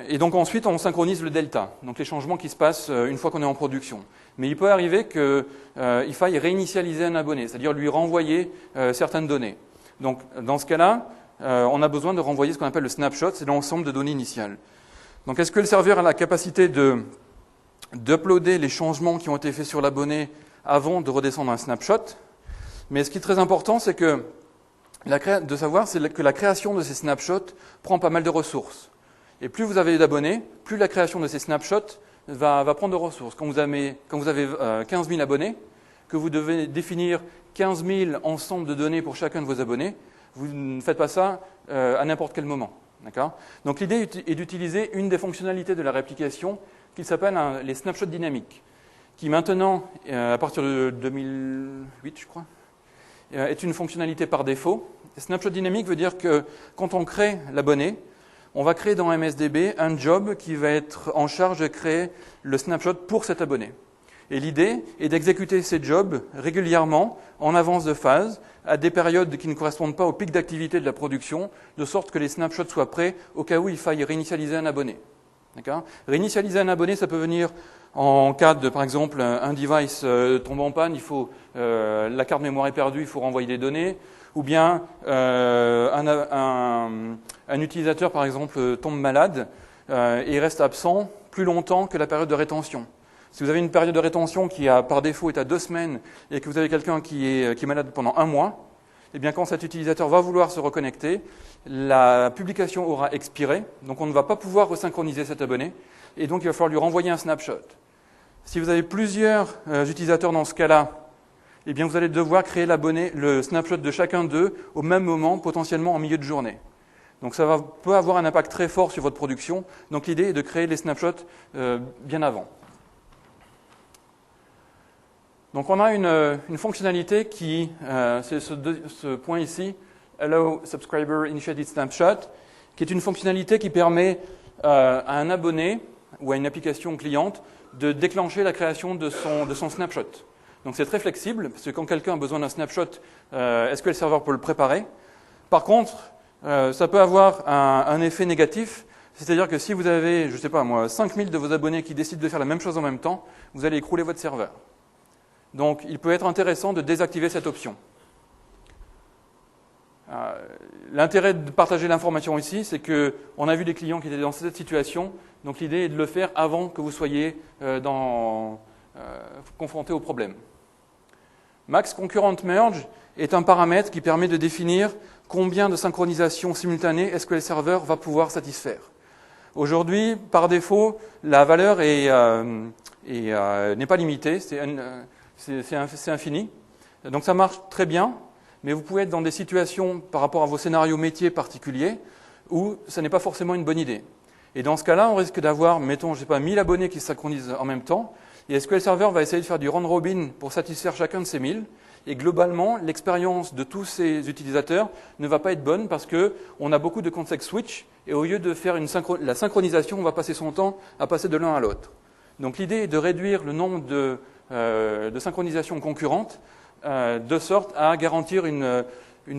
Et donc ensuite, on synchronise le delta, donc les changements qui se passent une fois qu'on est en production. Mais il peut arriver qu'il faille réinitialiser un abonné, c'est-à-dire lui renvoyer certaines données. Donc dans ce cas-là, on a besoin de renvoyer ce qu'on appelle le snapshot, c'est l'ensemble de données initiales. Donc est-ce que le serveur a la capacité d'uploader les changements qui ont été faits sur l'abonné avant de redescendre un snapshot? Mais ce qui est très important, c'est que de savoir que la création de ces snapshots prend pas mal de ressources. Et plus vous avez d'abonnés, plus la création de ces snapshots va prendre de ressources. Quand vous avez 15 000 abonnés, que vous devez définir 15 000 ensembles de données pour chacun de vos abonnés, vous ne faites pas ça à n'importe quel moment. D'accord ? Donc l'idée est d'utiliser une des fonctionnalités de la réplication qui s'appelle les snapshots dynamiques, qui maintenant, à partir de 2008, je crois, est une fonctionnalité par défaut. Snapshot dynamique veut dire que quand on crée l'abonné, on va créer dans MSDB un job qui va être en charge de créer le snapshot pour cet abonné. Et l'idée est d'exécuter ces jobs régulièrement, en avance de phase, à des périodes qui ne correspondent pas au pic d'activité de la production, de sorte que les snapshots soient prêts au cas où il faille réinitialiser un abonné. D'accord ? Réinitialiser un abonné, ça peut venir en cas de, par exemple, un device tombe en panne, la carte mémoire est perdue, il faut renvoyer des données, ou bien un utilisateur, par exemple, tombe malade et reste absent plus longtemps que la période de rétention. Si vous avez une période de rétention qui, par défaut, est à 2 semaines et que vous avez quelqu'un qui est malade pendant 1 mois, eh bien, quand cet utilisateur va vouloir se reconnecter, la publication aura expiré, donc on ne va pas pouvoir resynchroniser cet abonné, et donc il va falloir lui renvoyer un snapshot. Si vous avez plusieurs utilisateurs dans ce cas-là, eh bien, vous allez devoir créer le snapshot de chacun d'eux au même moment, potentiellement en milieu de journée. Donc ça peut avoir un impact très fort sur votre production. Donc l'idée est de créer les snapshots bien avant. Donc on a une fonctionnalité qui, c'est ce point ici, Allow Subscriber Initiated Snapshot, qui est une fonctionnalité qui permet à un abonné ou à une application cliente de déclencher la création de son snapshot. Donc c'est très flexible, parce que quand quelqu'un a besoin d'un snapshot, SQL Server peut le préparer. Par contre, ça peut avoir un effet négatif, c'est-à-dire que si vous avez, je ne sais pas moi, 5000 de vos abonnés qui décident de faire la même chose en même temps, vous allez écrouler votre serveur. Donc il peut être intéressant de désactiver cette option. L'intérêt de partager l'information ici, c'est qu'on a vu des clients qui étaient dans cette situation, donc l'idée est de le faire avant que vous soyez confronté au problème. Max Concurrent Merge est un paramètre qui permet de définir combien de synchronisations simultanées SQL Server va pouvoir satisfaire. Aujourd'hui, par défaut, la valeur n'est pas limitée, c'est infini. Donc ça marche très bien, mais vous pouvez être dans des situations par rapport à vos scénarios métiers particuliers où ça n'est pas forcément une bonne idée. Et dans ce cas-là, on risque d'avoir, mettons, je sais pas, 1000 abonnés qui se synchronisent en même temps, et SQL Server va essayer de faire du round robin pour satisfaire chacun de ces 1000. Et globalement, l'expérience de tous ces utilisateurs ne va pas être bonne parce qu'on a beaucoup de context switch et au lieu de faire la synchronisation, on va passer son temps à passer de l'un à l'autre. Donc l'idée est de réduire le nombre de synchronisations concurrentes de sorte à garantir une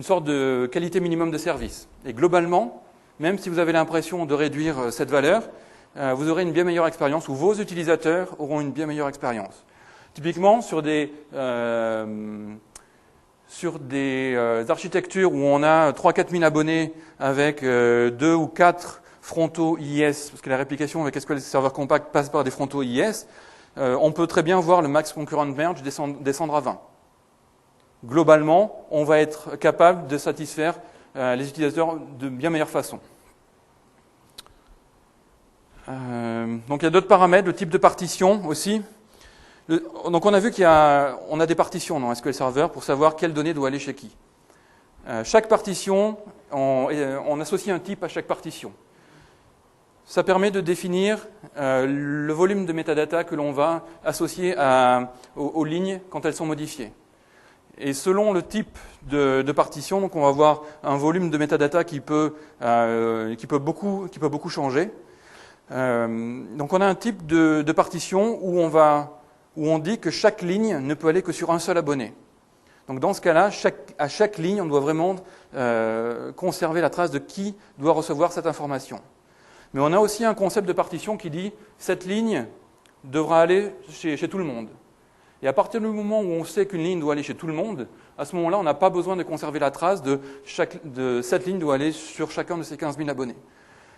sorte de qualité minimum de service. Et globalement, même si vous avez l'impression de réduire cette valeur, vous aurez une bien meilleure expérience ou vos utilisateurs auront une bien meilleure expérience. Typiquement, sur des architectures où on a 3-4 000 abonnés avec 2 ou 4 frontaux IIS, parce que la réplication avec SQL Server Compact passe par des frontaux IIS, on peut très bien voir le max concurrent merge descendre à 20. Globalement, on va être capable de satisfaire les utilisateurs de bien meilleure façon. Donc il y a d'autres paramètres, le type de partition aussi. Donc on a vu on a des partitions dans SQL Server pour savoir quelle donnée doit aller chez qui. Chaque partition, on associe un type à chaque partition. Ça permet de définir le volume de métadata que l'on va associer aux lignes quand elles sont modifiées. Et selon le type de partition, donc on va avoir un volume de métadata qui peut beaucoup changer. Donc on a un type de partition où on dit que chaque ligne ne peut aller que sur un seul abonné. Donc dans ce cas-là, à chaque ligne, on doit vraiment conserver la trace de qui doit recevoir cette information. Mais on a aussi un concept de partition qui dit cette ligne devra aller chez tout le monde. Et à partir du moment où on sait qu'une ligne doit aller chez tout le monde, à ce moment-là, on n'a pas besoin de conserver la trace de cette ligne doit aller sur chacun de ces 15 000 abonnés.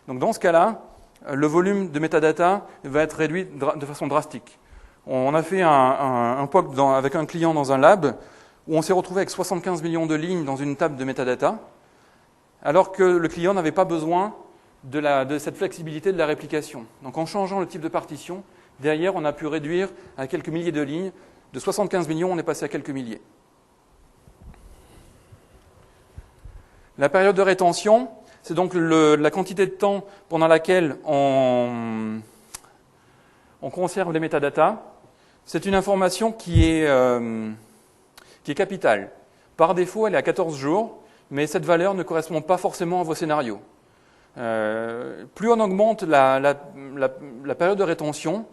Donc dans ce cas-là, le volume de métadata va être réduit de façon drastique. On a fait un POC avec un client dans un lab où on s'est retrouvé avec 75 millions de lignes dans une table de métadata, alors que le client n'avait pas besoin de cette flexibilité de la réplication. Donc en changeant le type de partition, derrière on a pu réduire à quelques milliers de lignes. De 75 millions, on est passé à quelques milliers. La période de rétention, c'est donc la quantité de temps pendant laquelle on conserve les métadatas. C'est une information qui est capitale. Par défaut, elle est à 14 jours, mais cette valeur ne correspond pas forcément à vos scénarios. Plus on augmente la période de rétention,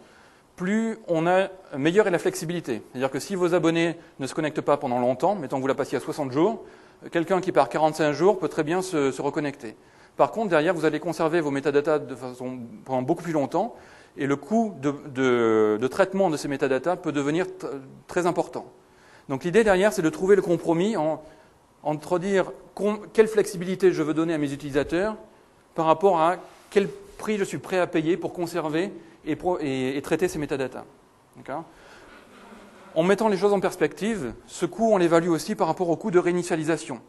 plus meilleure est la flexibilité. C'est-à-dire que si vos abonnés ne se connectent pas pendant longtemps, mettons que vous la passiez à 60 jours, quelqu'un qui part 45 jours peut très bien se reconnecter. Par contre, derrière, vous allez conserver vos métadatas pendant beaucoup plus longtemps, et le coût de traitement de ces métadatas peut devenir très important. Donc l'idée derrière, c'est de trouver le compromis entre dire quelle flexibilité je veux donner à mes utilisateurs par rapport à quel prix je suis prêt à payer pour conserver et traiter ces métadatas. En mettant les choses en perspective, ce coût, on l'évalue aussi par rapport au coût de réinitialisation.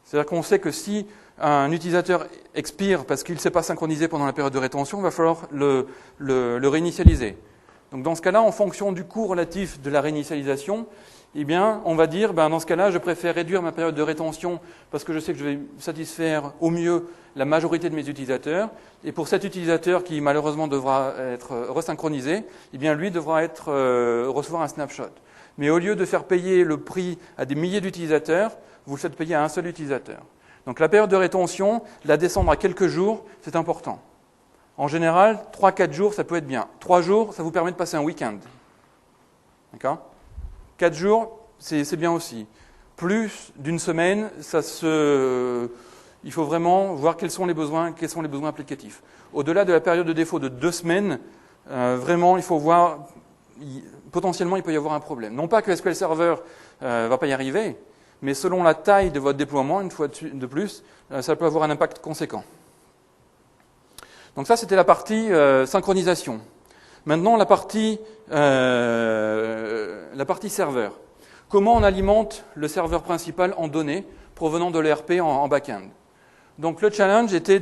C'est-à-dire qu'on sait que si un utilisateur expire parce qu'il ne s'est pas synchronisé pendant la période de rétention, il va falloir le réinitialiser. Donc dans ce cas-là, en fonction du coût relatif de la réinitialisation, eh bien, on va dire, dans ce cas-là, je préfère réduire ma période de rétention parce que je sais que je vais satisfaire au mieux la majorité de mes utilisateurs. Et pour cet utilisateur qui malheureusement devra être resynchronisé, eh bien, lui devra recevoir un snapshot. Mais au lieu de faire payer le prix à des milliers d'utilisateurs, vous le faites payer à un seul utilisateur. Donc la période de rétention, la descendre à quelques jours, c'est important. En général, 3-4 jours, ça peut être bien. 3 jours, ça vous permet de passer un week-end. D'accord ? 4 jours, c'est bien aussi. Plus d'une semaine, il faut vraiment voir quels sont les besoins applicatifs. Au-delà de la période de défaut de 2 semaines, vraiment, il faut voir, potentiellement, il peut y avoir un problème. Non pas que SQL Server ne va pas y arriver, mais selon la taille de votre déploiement, une fois de plus, ça peut avoir un impact conséquent. Donc ça, c'était la partie synchronisation. Maintenant, la partie serveur. Comment on alimente le serveur principal en données provenant de l'ERP en back-end? Donc le challenge était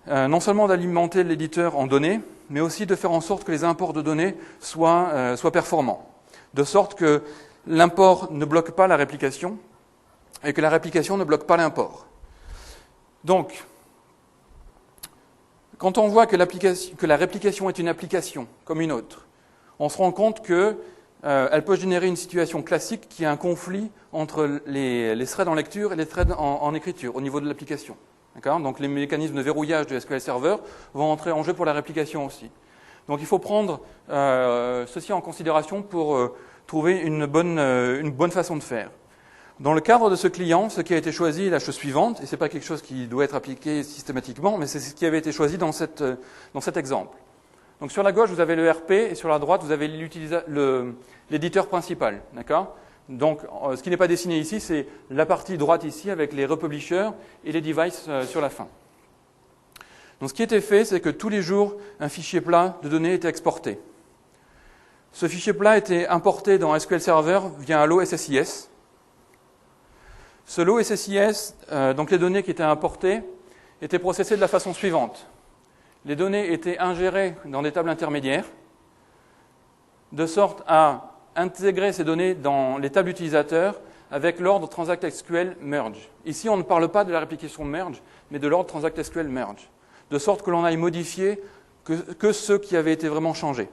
non seulement d'alimenter l'éditeur en données, mais aussi de faire en sorte que les imports de données soient performants. De sorte que l'import ne bloque pas la réplication et que la réplication ne bloque pas l'import. Donc, quand on voit que la réplication est une application comme une autre, on se rend compte qu'elle peut générer une situation classique qui est un conflit entre les threads en lecture et les threads en écriture au niveau de l'application. D'accord ? Donc les mécanismes de verrouillage de SQL Server vont entrer en jeu pour la réplication aussi. Donc il faut prendre ceci en considération pour trouver une bonne façon de faire. Dans le cadre de ce client, ce qui a été choisi est la chose suivante, et ce n'est pas quelque chose qui doit être appliqué systématiquement, mais c'est ce qui avait été choisi dans cet exemple. Donc sur la gauche, vous avez le RP, et sur la droite, vous avez l'éditeur principal. D'accord ? Donc ce qui n'est pas dessiné ici, c'est la partie droite ici, avec les republishers et les devices sur la fin. Donc ce qui était fait, c'est que tous les jours, un fichier plat de données était exporté. Ce fichier plat était importé dans SQL Server via un lot SSIS. Ce lot SSIS, donc les données qui étaient importées, étaient processées de la façon suivante. Les données étaient ingérées dans des tables intermédiaires, de sorte à intégrer ces données dans les tables utilisateurs avec l'ordre Transact SQL Merge. Ici, on ne parle pas de la réplication Merge, mais de l'ordre Transact SQL Merge, de sorte que l'on aille modifier que ceux qui avaient été vraiment changés.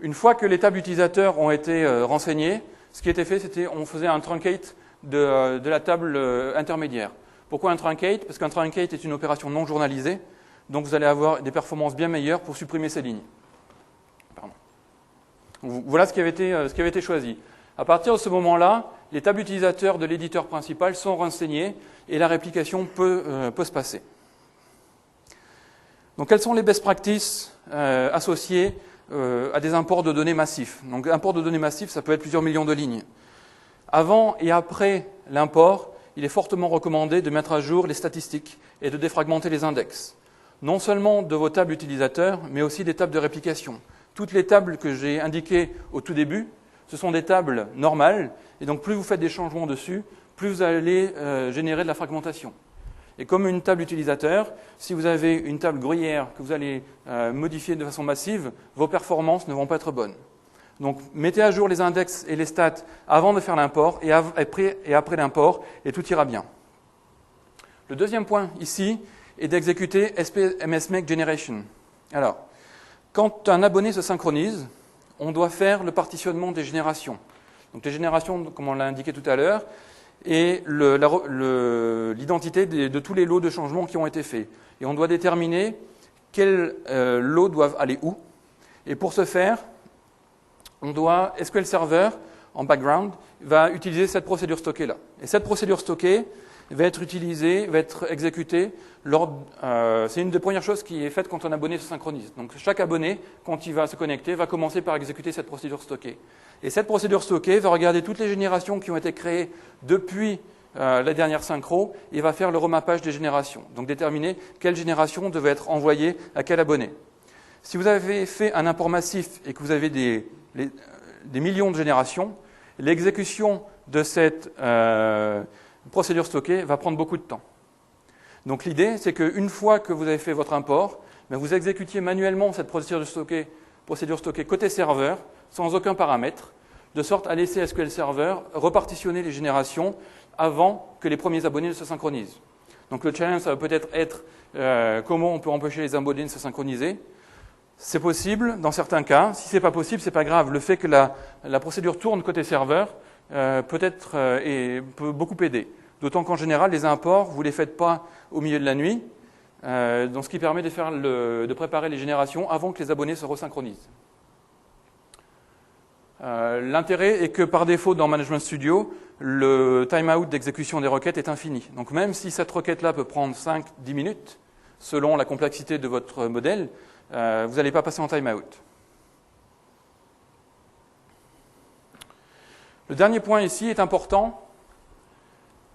Une fois que les tables utilisateurs ont été renseignées, ce qui était fait, c'était on faisait un truncate de la table intermédiaire. Pourquoi un truncate ? Parce qu'un truncate est une opération non journalisée, donc vous allez avoir des performances bien meilleures pour supprimer ces lignes. Pardon. Voilà ce qui avait été choisi. À partir de ce moment-là, les tables utilisateurs de l'éditeur principal sont renseignées et la réplication peut se passer. Donc quelles sont les best practices associées à des imports de données massifs ? Donc import de données massifs, ça peut être plusieurs millions de lignes. Avant et après l'import, il est fortement recommandé de mettre à jour les statistiques et de défragmenter les index. Non seulement de vos tables utilisateurs, mais aussi des tables de réplication. Toutes les tables que j'ai indiquées au tout début, ce sont des tables normales, et donc plus vous faites des changements dessus, plus vous allez générer de la fragmentation. Et comme une table utilisateur, si vous avez une table gruyère que vous allez modifier de façon massive, vos performances ne vont pas être bonnes. Donc, mettez à jour les index et les stats avant de faire l'import et après l'import, et tout ira bien. Le deuxième point ici est d'exécuter SPMS-Make Generation. Alors, quand un abonné se synchronise, on doit faire le partitionnement des générations. Donc, les générations, comme on l'a indiqué tout à l'heure, et l'identité de tous les lots de changements qui ont été faits. Et on doit déterminer quels lots doivent aller où. Et pour ce faire, SQL Server, en background, va utiliser cette procédure stockée-là. Et cette procédure stockée va être exécutée c'est une des premières choses qui est faite quand un abonné se synchronise. Donc chaque abonné, quand il va se connecter, va commencer par exécuter cette procédure stockée. Et cette procédure stockée va regarder toutes les générations qui ont été créées depuis la dernière synchro et va faire le remappage des générations. Donc déterminer quelle génération devait être envoyée à quel abonné. Si vous avez fait un import massif et que vous avez des millions de générations, l'exécution de cette procédure stockée va prendre beaucoup de temps. Donc l'idée, c'est qu'une fois que vous avez fait votre import, vous exécutiez manuellement cette procédure stockée côté serveur, sans aucun paramètre, de sorte à laisser SQL Server repartitionner les générations avant que les premiers abonnés ne se synchronisent. Donc le challenge, ça va peut-être être comment on peut empêcher les abonnés de se synchroniser. C'est possible dans certains cas. Si ce n'est pas possible, ce n'est pas grave. Le fait que la procédure tourne côté serveur peut beaucoup aider. D'autant qu'en général, les imports, vous ne les faites pas au milieu de la nuit, donc ce qui permet de préparer les générations avant que les abonnés se resynchronisent. L'intérêt est que par défaut dans Management Studio, le timeout d'exécution des requêtes est infini. Donc même si cette requête-là peut prendre 5-10 minutes, selon la complexité de votre modèle, vous n'allez pas passer en timeout. Le dernier point ici est important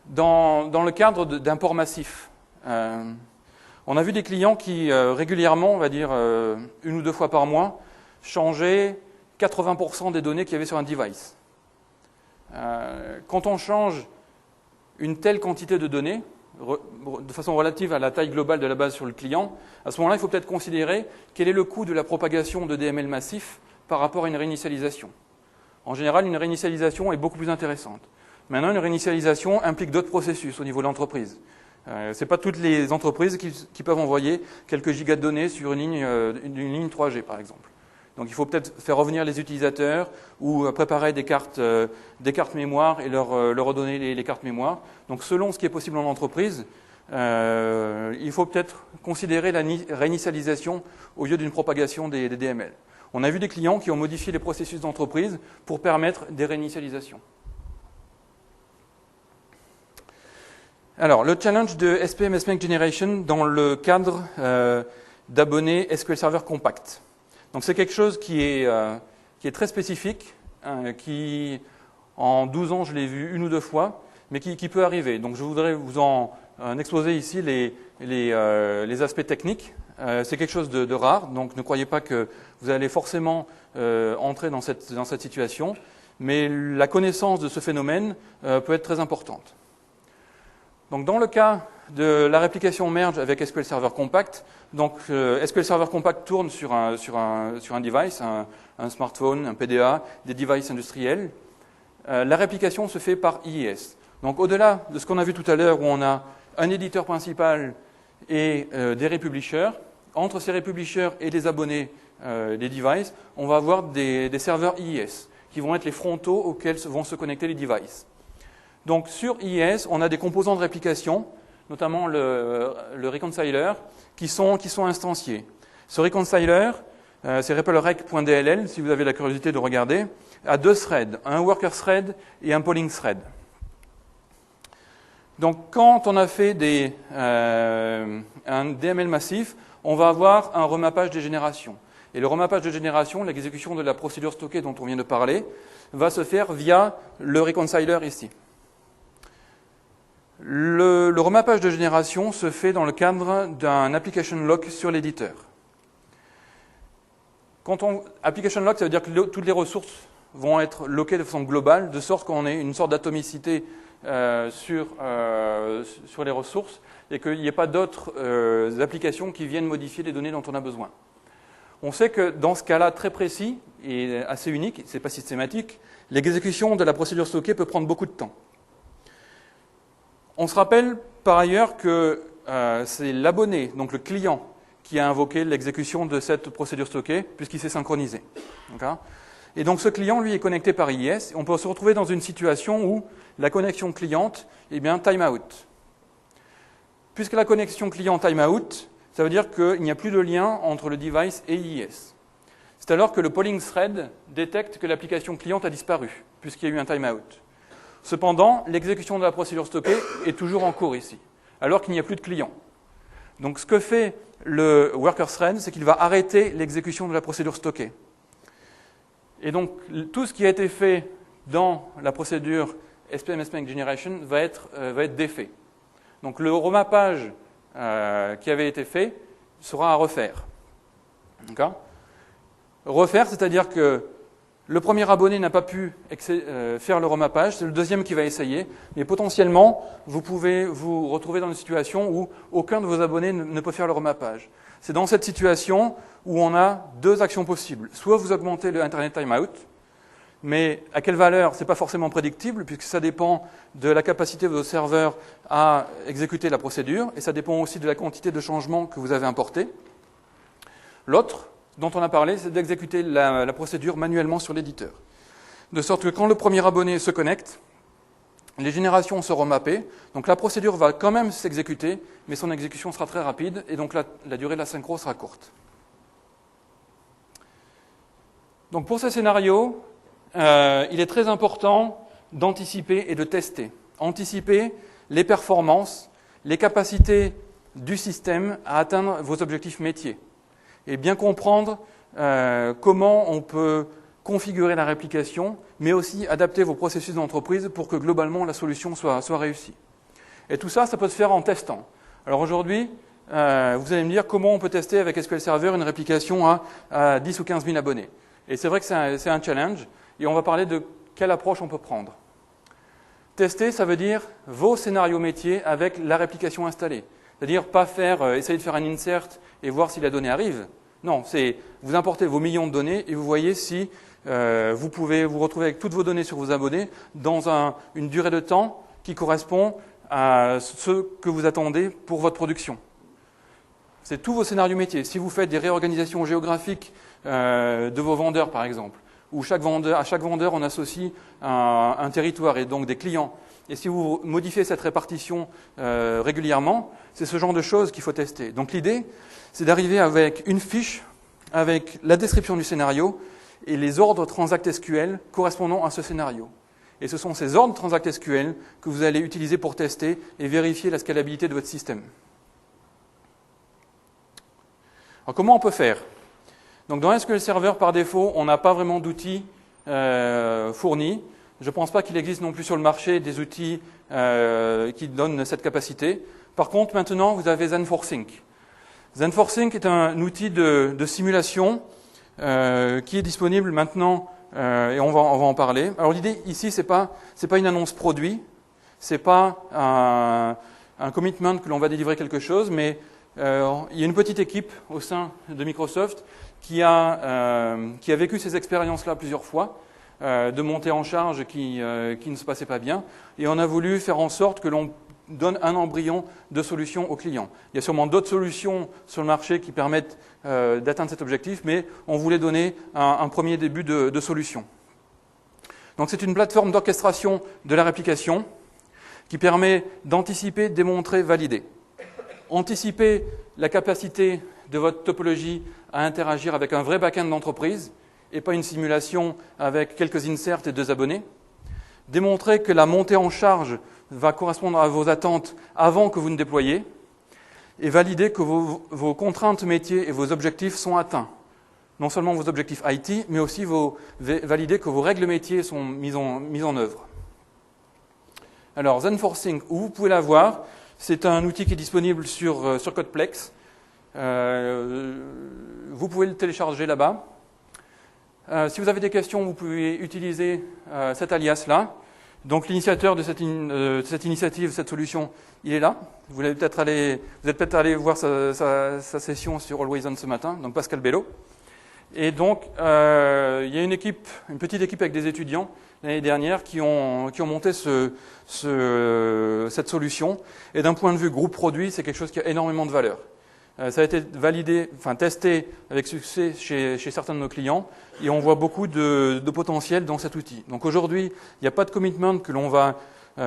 dans le cadre d'import massif. On a vu des clients qui régulièrement, on va dire 1 ou 2 fois par mois, changeaient 80% des données qu'il y avait sur un device. Quand on change une telle quantité de données, de façon relative à la taille globale de la base sur le client, à ce moment-là, il faut peut-être considérer quel est le coût de la propagation de DML massif par rapport à une réinitialisation. En général, une réinitialisation est beaucoup plus intéressante. Maintenant, une réinitialisation implique d'autres processus au niveau de l'entreprise. Ce n'est pas toutes les entreprises qui peuvent envoyer quelques gigas de données sur une ligne 3G, par exemple. Donc il faut peut-être faire revenir les utilisateurs ou préparer des cartes mémoire et leur redonner les cartes mémoire. Donc selon ce qui est possible en entreprise, il faut peut-être considérer la réinitialisation au lieu d'une propagation des DML. On a vu des clients qui ont modifié les processus d'entreprise pour permettre des réinitialisations. Alors, le challenge de SPM SMAC Generation dans le cadre d'abonnés SQL Server Compact. Donc c'est quelque chose qui est très spécifique, qui en 12 ans je l'ai vu 1 ou 2 fois, mais qui peut arriver. Donc je voudrais vous en exposer ici les aspects techniques. C'est quelque chose de rare, donc ne croyez pas que vous allez forcément entrer dans cette situation, mais la connaissance de ce phénomène peut être très importante. Donc dans le cas de la réplication merge avec SQL Server Compact, donc SQL Server Compact tourne sur un device, un smartphone, un PDA, des devices industriels. La réplication se fait par IIS. Donc au-delà de ce qu'on a vu tout à l'heure où on a un éditeur principal et des republishers, entre ces republishers et les abonnés des devices, on va avoir des serveurs IIS qui vont être les frontaux auxquels vont se connecter les devices. Donc sur IIS, on a des composants de réplication, notamment le reconciler, qui sont instanciés. Ce reconciler, c'est repl-rec.dll, si vous avez la curiosité de regarder, a 2 threads, un worker thread et un polling thread. Donc quand on a fait un DML massif, on va avoir un remappage des générations. Et le remappage de génération, l'exécution de la procédure stockée dont on vient de parler, va se faire via le reconciler ici. Le remappage de génération se fait dans le cadre d'un application lock sur l'éditeur. Application lock, ça veut dire que toutes les ressources vont être lockées de façon globale, de sorte qu'on ait une sorte d'atomicité sur les ressources et qu'il n'y ait pas d'autres applications qui viennent modifier les données dont on a besoin. On sait que dans ce cas-là très précis et assez unique, ce n'est pas systématique, l'exécution de la procédure stockée peut prendre beaucoup de temps. On se rappelle par ailleurs que c'est l'abonné, donc le client, qui a invoqué l'exécution de cette procédure stockée puisqu'il s'est synchronisé. Et donc ce client, lui, est connecté par IIS. On peut se retrouver dans une situation où la connexion cliente, time out. Puisque la connexion client time out, ça veut dire qu'il n'y a plus de lien entre le device et IIS. C'est alors que le polling thread détecte que l'application cliente a disparu, puisqu'il y a eu un time out. Cependant, l'exécution de la procédure stockée est toujours en cours ici, alors qu'il n'y a plus de client. Donc ce que fait le worker thread, c'est qu'il va arrêter l'exécution de la procédure stockée. Et donc tout ce qui a été fait dans la procédure SPM SMAC Generation va être défait. Donc le remappage qui avait été fait sera à refaire. Refaire, c'est-à-dire que Le premier abonné n'a pas pu faire le remappage, c'est le deuxième qui va essayer, mais potentiellement, vous pouvez vous retrouver dans une situation où aucun de vos abonnés ne peut faire le remappage. C'est dans cette situation où on a deux actions possibles. Soit vous augmentez le Internet Timeout, mais à quelle valeur, ce n'est pas forcément prédictible, puisque ça dépend de la capacité de vos serveurs à exécuter la procédure, et ça dépend aussi de la quantité de changements que vous avez importés. L'autre, dont on a parlé, c'est d'exécuter la procédure manuellement sur l'éditeur. De sorte que quand le premier abonné se connecte, les générations seront mappées, donc la procédure va quand même s'exécuter, mais son exécution sera très rapide, et donc la durée de la synchro sera courte. Donc pour ce scénario, il est très important d'anticiper et de tester. Anticiper les performances, les capacités du système à atteindre vos objectifs métiers. Et bien comprendre comment on peut configurer la réplication, mais aussi adapter vos processus d'entreprise pour que globalement la solution soit réussie. Et tout ça, ça peut se faire en testant. Alors aujourd'hui, vous allez me dire comment on peut tester avec SQL Server une réplication à 10 ou 15 000 abonnés. Et c'est vrai que c'est un challenge, et on va parler de quelle approche on peut prendre. Tester, ça veut dire vos scénarios métiers avec la réplication installée. C'est-à-dire pas essayer de faire un insert et voir si la donnée arrive. Non, c'est vous importez vos millions de données et vous voyez si vous pouvez vous retrouver avec toutes vos données sur vos abonnés dans une durée de temps qui correspond à ce que vous attendez pour votre production. C'est tous vos scénarios métiers. Si vous faites des réorganisations géographiques de vos vendeurs, par exemple, où à chaque vendeur on associe un territoire et donc des clients, et si vous modifiez cette répartition régulièrement, c'est ce genre de choses qu'il faut tester. Donc l'idée, c'est d'arriver avec une fiche, avec la description du scénario et les ordres Transact SQL correspondant à ce scénario. Et ce sont ces ordres Transact SQL que vous allez utiliser pour tester et vérifier la scalabilité de votre système. Alors comment on peut faire ? Donc dans SQL Server, par défaut, on n'a pas vraiment d'outils fournis. Je ne pense pas qu'il existe non plus sur le marché des outils qui donnent cette capacité. Par contre, maintenant, vous avez Zen4Sync. Zen4Sync est un outil de simulation qui est disponible maintenant, et on va en parler. Alors l'idée ici, c'est pas une annonce produit, c'est pas un commitment que l'on va délivrer quelque chose, mais il y a une petite équipe au sein de Microsoft qui a vécu ces expériences-là plusieurs fois, de montée en charge qui ne se passait pas bien, et on a voulu faire en sorte que l'on donne un embryon de solution aux clients. Il y a sûrement d'autres solutions sur le marché qui permettent d'atteindre cet objectif, mais on voulait donner un premier début de solution. Donc c'est une plateforme d'orchestration de la réplication qui permet d'anticiper, démontrer, valider. Anticiper la capacité de votre topologie à interagir avec un vrai back-end d'entreprise et pas une simulation avec quelques inserts et 2 abonnés. Démontrer que la montée en charge va correspondre à vos attentes avant que vous ne déployiez et valider que vos contraintes métiers et vos objectifs sont atteints. Non seulement vos objectifs IT, mais aussi valider que vos règles métiers sont mises en œuvre. Alors, Zen4Sync, où vous pouvez la voir, c'est un outil qui est disponible sur Codeplex. Vous pouvez le télécharger là-bas. Si vous avez des questions, vous pouvez utiliser cet alias-là. Donc l'initiateur de cette initiative, cette solution, il est là. Vous êtes peut-être allé voir sa session sur Always On ce matin, donc Pascal Bello. Et donc, il y a une petite équipe avec des étudiants l'année dernière qui ont monté cette solution. Et d'un point de vue groupe produit, c'est quelque chose qui a énormément de valeur. Ça a été testé avec succès chez certains de nos clients et on voit beaucoup de potentiel dans cet outil. Donc aujourd'hui, il n'y a pas de commitment que l'on va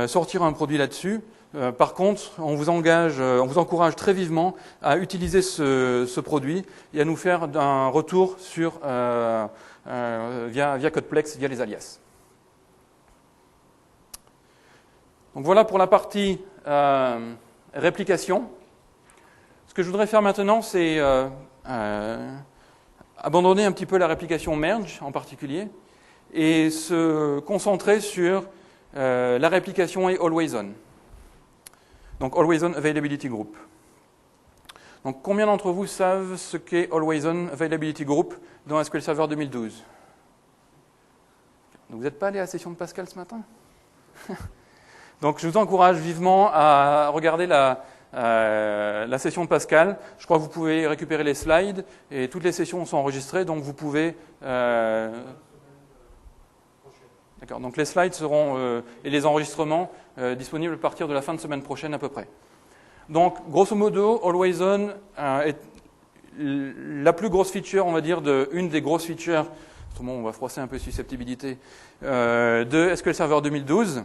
sortir un produit là-dessus. Par contre, on vous encourage très vivement à utiliser ce produit et à nous faire un retour via Codeplex, via les alias. Donc voilà pour la partie réplication. Ce que je voudrais faire maintenant, c'est abandonner un petit peu la réplication merge en particulier et se concentrer sur la réplication et Always On. Donc Always On Availability Group. Donc combien d'entre vous savent ce qu'est Always On Availability Group dans SQL Server 2012 ? Donc vous n'êtes pas allé à la session de Pascal ce matin? Donc je vous encourage vivement à regarder la session de Pascal. Je crois que vous pouvez récupérer les slides et toutes les sessions sont enregistrées, donc vous pouvez... D'accord. Donc les slides seront et les enregistrements disponibles à partir de la fin de semaine prochaine à peu près. Donc grosso modo, Always On est la plus grosse feature, on va dire, une des grosses features, autrement on va froisser un peu susceptibilité, de SQL Server 2012.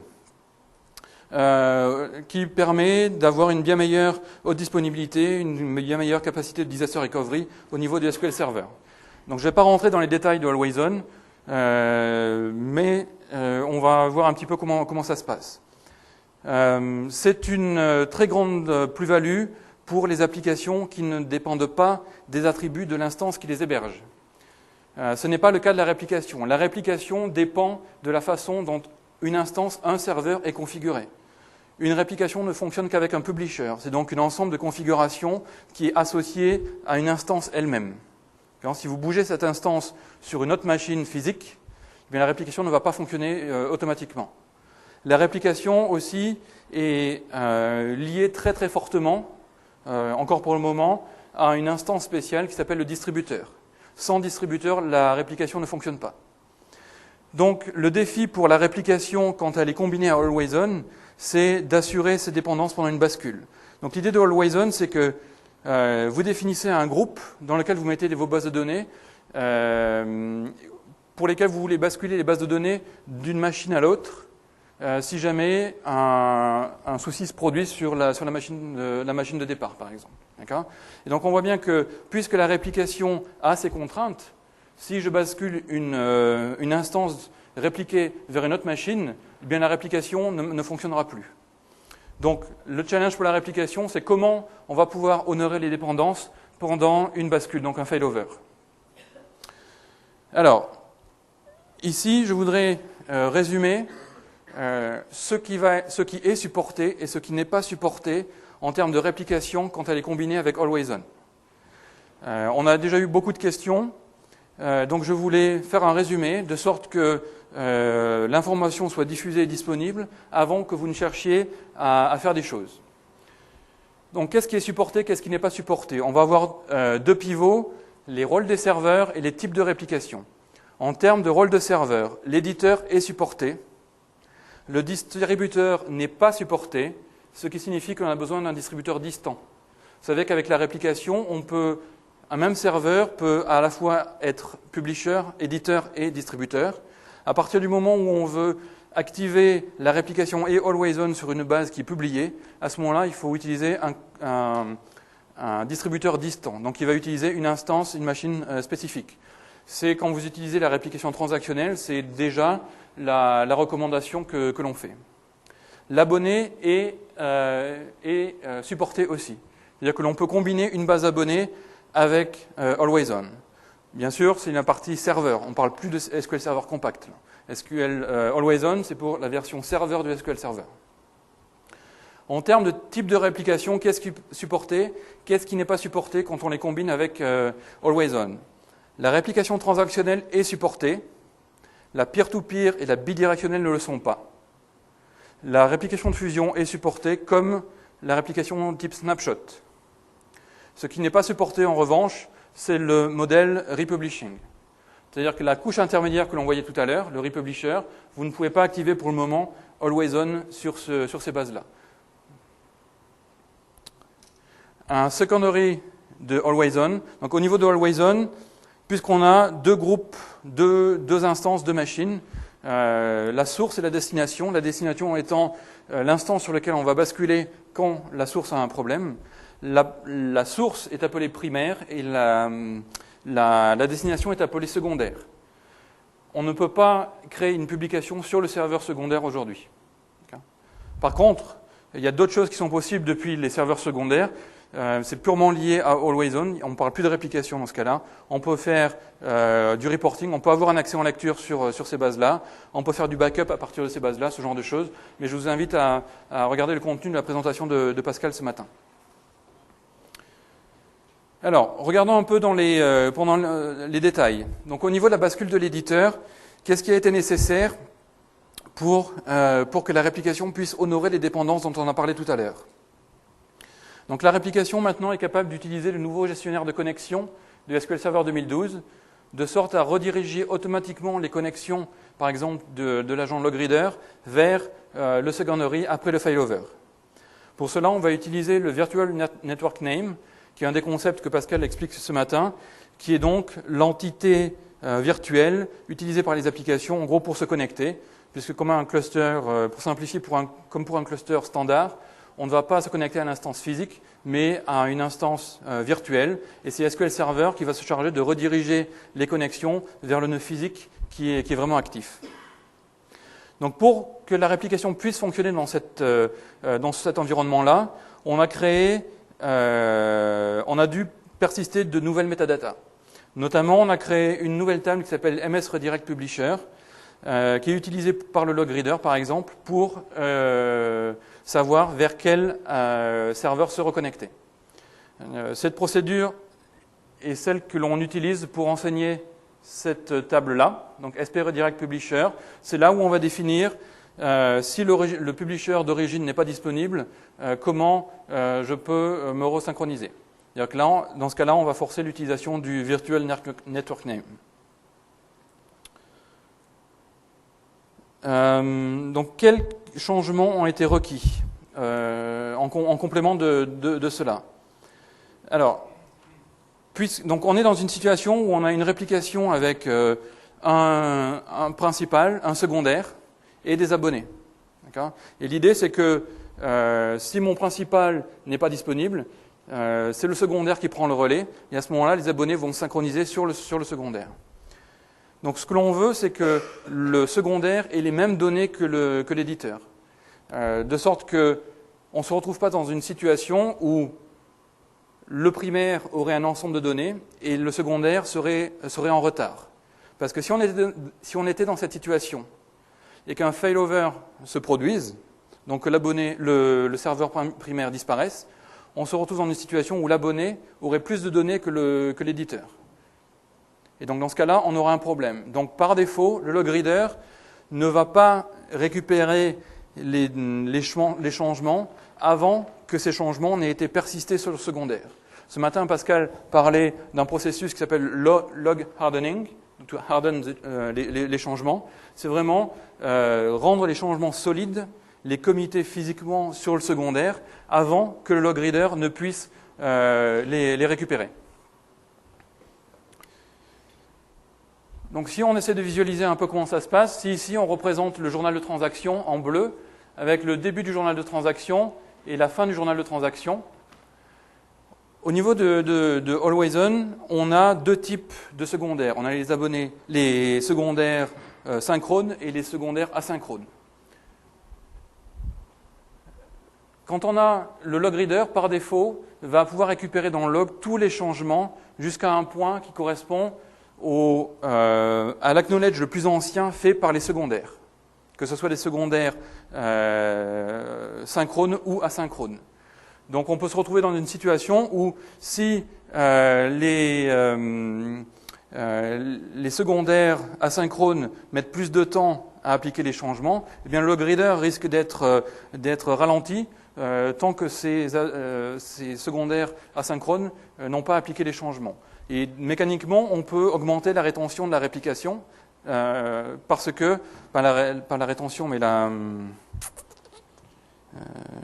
Qui permet d'avoir une bien meilleure haute disponibilité, une bien meilleure capacité de disaster recovery au niveau du SQL Server. Donc je ne vais pas rentrer dans les détails de Always On, mais on va voir un petit peu comment ça se passe. C'est une très grande plus-value pour les applications qui ne dépendent pas des attributs de l'instance qui les héberge. Ce n'est pas le cas de la réplication. La réplication dépend de la façon dont une instance, un serveur est configuré. Une réplication ne fonctionne qu'avec un publisher. C'est donc un ensemble de configurations qui est associé à une instance elle-même. Si vous bougez cette instance sur une autre machine physique, eh bien la réplication ne va pas fonctionner automatiquement. La réplication aussi est liée très très fortement, encore pour le moment, à une instance spéciale qui s'appelle le distributeur. Sans distributeur, la réplication ne fonctionne pas. Donc le défi pour la réplication quand elle est combinée à Always On, c'est d'assurer ses dépendances pendant une bascule. Donc l'idée de Always On, c'est que vous définissez un groupe dans lequel vous mettez vos bases de données, pour lesquelles vous voulez basculer les bases de données d'une machine à l'autre, si jamais un souci se produit sur la machine de départ, par exemple. D'accord ? Et donc on voit bien que, puisque la réplication a ses contraintes, si je bascule une instance répliquée vers une autre machine, eh bien la réplication ne fonctionnera plus. Donc le challenge pour la réplication, c'est comment on va pouvoir honorer les dépendances pendant une bascule, donc un failover. Alors, ici, je voudrais résumer ce qui est supporté et ce qui n'est pas supporté en termes de réplication quand elle est combinée avec Always On. On a déjà eu beaucoup de questions. Donc je voulais faire un résumé de sorte que l'information soit diffusée et disponible avant que vous ne cherchiez à faire des choses. Donc qu'est-ce qui est supporté, qu'est-ce qui n'est pas supporté? On va avoir deux pivots, les rôles des serveurs et les types de réplication. En termes de rôle de serveur, l'éditeur est supporté, le distributeur n'est pas supporté, ce qui signifie qu'on a besoin d'un distributeur distant. Vous savez qu'avec la réplication, un même serveur peut à la fois être publisher, éditeur et distributeur. À partir du moment où on veut activer la réplication et Always On sur une base qui est publiée, à ce moment-là, il faut utiliser un distributeur distant. Donc il va utiliser une instance, une machine spécifique. C'est quand vous utilisez la réplication transactionnelle, c'est déjà la recommandation que l'on fait. L'abonné est supporté aussi. C'est-à-dire que l'on peut combiner une base abonnée avec Always On. Bien sûr, c'est une partie serveur. On ne parle plus de SQL Server Compact. SQL Always On, c'est pour la version serveur du SQL Server. En termes de type de réplication, qu'est-ce qui est supporté, qu'est-ce qui n'est pas supporté quand on les combine avec Always On? La réplication transactionnelle est supportée. La peer-to-peer et la bidirectionnelle ne le sont pas. La réplication de fusion est supportée comme la réplication type snapshot. Ce qui n'est pas supporté en revanche, c'est le modèle republishing. C'est-à-dire que la couche intermédiaire que l'on voyait tout à l'heure, le republisher, vous ne pouvez pas activer pour le moment Always On sur ces bases-là. Un secondary de Always On. Donc au niveau de Always On, puisqu'on a deux groupes, deux instances, deux machines, la source et la destination étant l'instance sur laquelle on va basculer quand la source a un problème. La source est appelée primaire et la destination est appelée secondaire. On ne peut pas créer une publication sur le serveur secondaire aujourd'hui. Par contre, il y a d'autres choses qui sont possibles depuis les serveurs secondaires. C'est purement lié à Always On. On ne parle plus de réplication dans ce cas-là. On peut faire du reporting, on peut avoir un accès en lecture sur ces bases-là. On peut faire du backup à partir de ces bases-là, ce genre de choses. Mais je vous invite à regarder le contenu de la présentation de Pascal ce matin. Alors, regardons un peu pendant les détails. Donc, au niveau de la bascule de l'éditeur, Qu'est-ce qui a été nécessaire pour que la réplication puisse honorer les dépendances dont on a parlé tout à l'heure? Donc la réplication maintenant est capable d'utiliser le nouveau gestionnaire de connexion de SQL Server 2012, de sorte à rediriger automatiquement les connexions, par exemple de l'agent LogReader, vers le secondary après le failover. Pour cela, on va utiliser le Virtual Network Name, qui est un des concepts que Pascal explique ce matin, qui est donc l'entité virtuelle utilisée par les applications, en gros, pour se connecter, puisque comme un cluster, pour simplifier, comme pour un cluster standard, on ne va pas se connecter à l'instance physique, mais à une instance virtuelle. Et c'est SQL Server qui va se charger de rediriger les connexions vers le nœud physique qui est vraiment actif. Donc pour que la réplication puisse fonctionner dans cet environnement-là, on a dû persister de nouvelles métadatas. Notamment, on a créé une nouvelle table qui s'appelle MS Redirect Publisher, qui est utilisée par le LogReader, par exemple, pour savoir vers quel serveur se reconnecter. Cette procédure est celle que l'on utilise pour enseigner cette table-là, donc SP Redirect Publisher. C'est là où on va définir si le publisher d'origine n'est pas disponible, comment je peux me resynchroniser. C'est-à-dire que là, dans ce cas-là, on va forcer l'utilisation du Virtual Network Name. Donc, quels changements ont été requis en complément de cela? Alors, donc on est dans une situation où on a une réplication avec un principal, un secondaire et des abonnés. Et l'idée, c'est que si mon principal n'est pas disponible, c'est le secondaire qui prend le relais, et à ce moment-là, les abonnés vont synchroniser sur le secondaire. Donc ce que l'on veut, c'est que le secondaire ait les mêmes données que l'éditeur. De sorte qu'on ne se retrouve pas dans une situation où le primaire aurait un ensemble de données et le secondaire serait en retard. Parce que si on était dans cette situation et qu'un failover se produise, donc que le serveur primaire disparaisse, on se retrouve dans une situation où l'abonné aurait plus de données que l'éditeur. Et donc dans ce cas-là, on aura un problème. Donc par défaut, le LogReader ne va pas récupérer les changements avant que ces changements n'aient été persistés sur le secondaire. Ce matin, Pascal parlait d'un processus qui s'appelle log hardening, to harden les changements. C'est vraiment rendre les changements solides, les committer physiquement sur le secondaire avant que le LogReader ne puisse les récupérer. Donc si on essaie de visualiser un peu comment ça se passe, si ici on représente le journal de transaction en bleu, avec le début du journal de transaction et la fin du journal de transaction, au niveau de Always On, on a deux types de secondaires. On a les secondaires synchrones et les secondaires asynchrones. Quand on a le LogReader, par défaut, va pouvoir récupérer dans le log tous les changements jusqu'à un point qui correspond à l'acknowledge le plus ancien fait par les secondaires, que ce soit des secondaires synchrones ou asynchrones. Donc on peut se retrouver dans une situation où si les secondaires asynchrones mettent plus de temps à appliquer les changements, eh bien le LogReader risque d'être ralenti tant que ces secondaires asynchrones n'ont pas appliqué les changements. Et mécaniquement, on peut augmenter la rétention de la réplication parce que, pas la rétention, mais je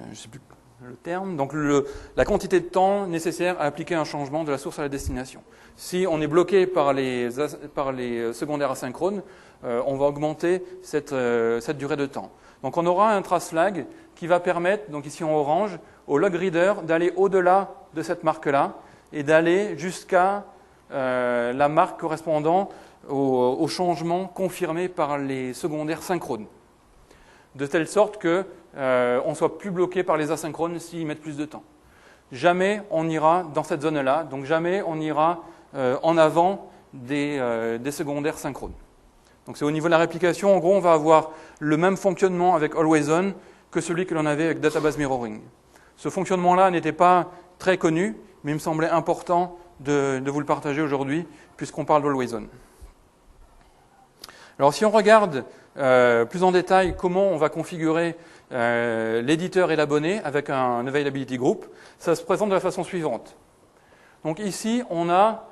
ne sais plus le terme, donc la quantité de temps nécessaire à appliquer un changement de la source à la destination. Si on est bloqué par les secondaires asynchrones, on va augmenter cette durée de temps. Donc on aura un trace flag qui va permettre, donc ici en orange, au LogReader d'aller au-delà de cette marque-là et d'aller jusqu'à la marque correspondant au changement confirmé par les secondaires synchrones. De telle sorte qu'on ne soit plus bloqué par les asynchrones s'ils mettent plus de temps. Jamais on ira dans cette zone-là, donc jamais on ira en avant des secondaires synchrones. Donc c'est au niveau de la réplication, en gros, on va avoir le même fonctionnement avec Always On que celui que l'on avait avec Database Mirroring. Ce fonctionnement-là n'était pas très connu, mais il me semblait important de vous le partager aujourd'hui, puisqu'on parle d'Always On. Alors si on regarde plus en détail comment on va configurer l'éditeur et l'abonné avec un availability group, ça se présente de la façon suivante. Donc ici, on a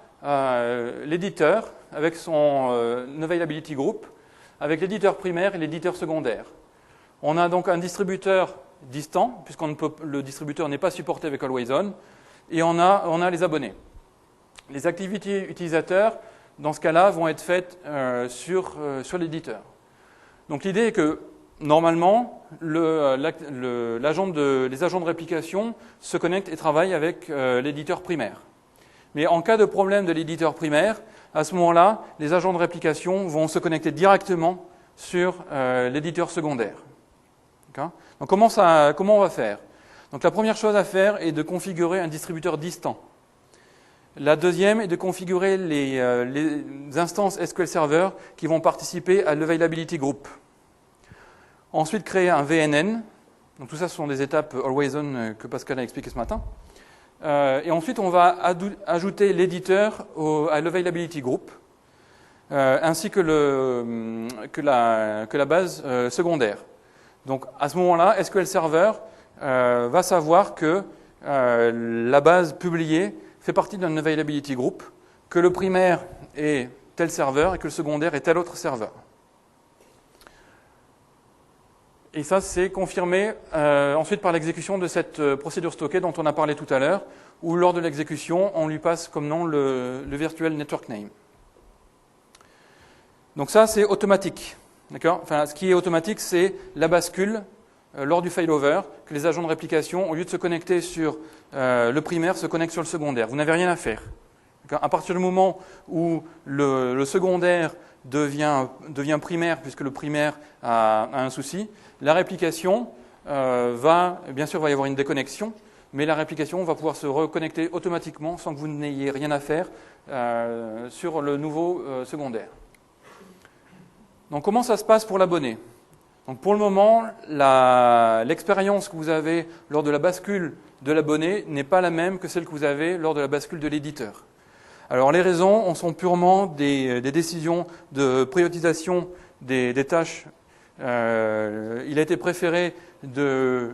l'éditeur avec son availability group, avec l'éditeur primaire et l'éditeur secondaire. On a donc un distributeur distant, le distributeur n'est pas supporté avec AlwaysOn, et on a les abonnés. Les activités utilisateurs, dans ce cas-là, vont être faites sur l'éditeur. Donc l'idée est que, normalement, les agents de réplication se connectent et travaillent avec l'éditeur primaire. Mais en cas de problème de l'éditeur primaire, à ce moment-là, les agents de réplication vont se connecter directement sur l'éditeur secondaire. Donc comment on va faire? Donc la première chose à faire est de configurer un distributeur distant. La deuxième est de configurer les instances SQL Server qui vont participer à l'Availability Group. Ensuite, créer un VNN. Donc tout ça, ce sont des étapes AlwaysOn que Pascal a expliqué ce matin. Et ensuite, on va ajouter l'éditeur à l'Availability Group, ainsi que la base secondaire. Donc à ce moment-là, SQL Server va savoir que la base publiée fait partie d'un availability group, que le primaire est tel serveur et que le secondaire est tel autre serveur. Et ça, c'est confirmé ensuite par l'exécution de cette procédure stockée dont on a parlé tout à l'heure, où lors de l'exécution, on lui passe comme nom le virtual network name. Donc ça, c'est automatique. D'accord ? Enfin, ce qui est automatique, c'est la bascule lors du failover, que les agents de réplication, au lieu de se connecter sur le primaire, se connectent sur le secondaire. Vous n'avez rien à faire. À partir du moment où le secondaire devient primaire, puisque le primaire a un souci, la réplication bien sûr, il va y avoir une déconnexion, mais la réplication va pouvoir se reconnecter automatiquement sans que vous n'ayez rien à faire sur le nouveau secondaire. Donc comment ça se passe pour l'abonné ? Donc pour le moment, l'expérience que vous avez lors de la bascule de l'abonné n'est pas la même que celle que vous avez lors de la bascule de l'éditeur. Alors les raisons sont purement des décisions de priorisation des tâches. Il a été préféré de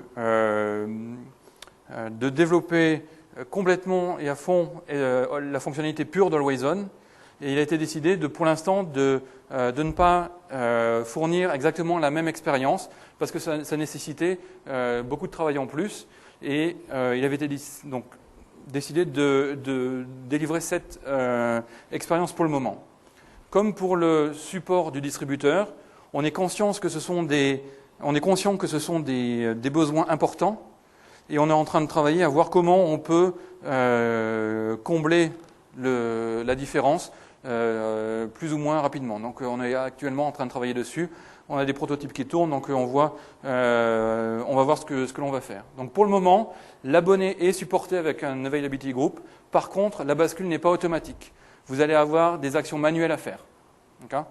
développer complètement et à fond la fonctionnalité pure d'AlwaysOn. Et il a été décidé pour l'instant de ne pas fournir exactement la même expérience parce que ça nécessitait beaucoup de travail en plus. Et il avait été donc décidé de délivrer cette expérience pour le moment. Comme pour le support du distributeur, on est conscient que ce sont des besoins importants et on est en train de travailler à voir comment on peut combler la différence plus ou moins rapidement. Donc on est actuellement en train de travailler dessus. On a des prototypes qui tournent, donc on va voir ce que l'on va faire. Donc pour le moment, l'abonné est supporté avec un availability group. Par contre, la bascule n'est pas automatique. Vous allez avoir des actions manuelles à faire. Okay ?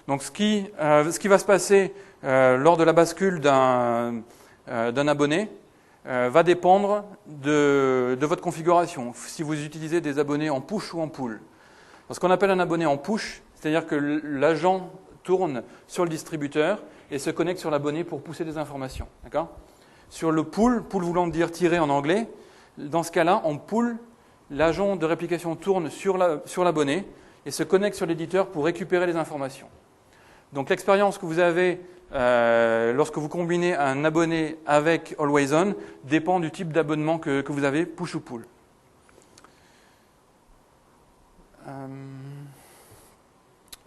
Donc ce qui va se passer lors de la bascule d'un abonné va dépendre de votre configuration. Si vous utilisez des abonnés en push ou en pull. Ce qu'on appelle un abonné en push, c'est-à-dire que l'agent tourne sur le distributeur et se connecte sur l'abonné pour pousser des informations. D'accord ? Sur le pull voulant dire tirer en anglais, dans ce cas-là, en pull, l'agent de réplication tourne sur l'abonné et se connecte sur l'éditeur pour récupérer les informations. Donc l'expérience que vous avez lorsque vous combinez un abonné avec AlwaysOn dépend du type d'abonnement que vous avez, push ou pull.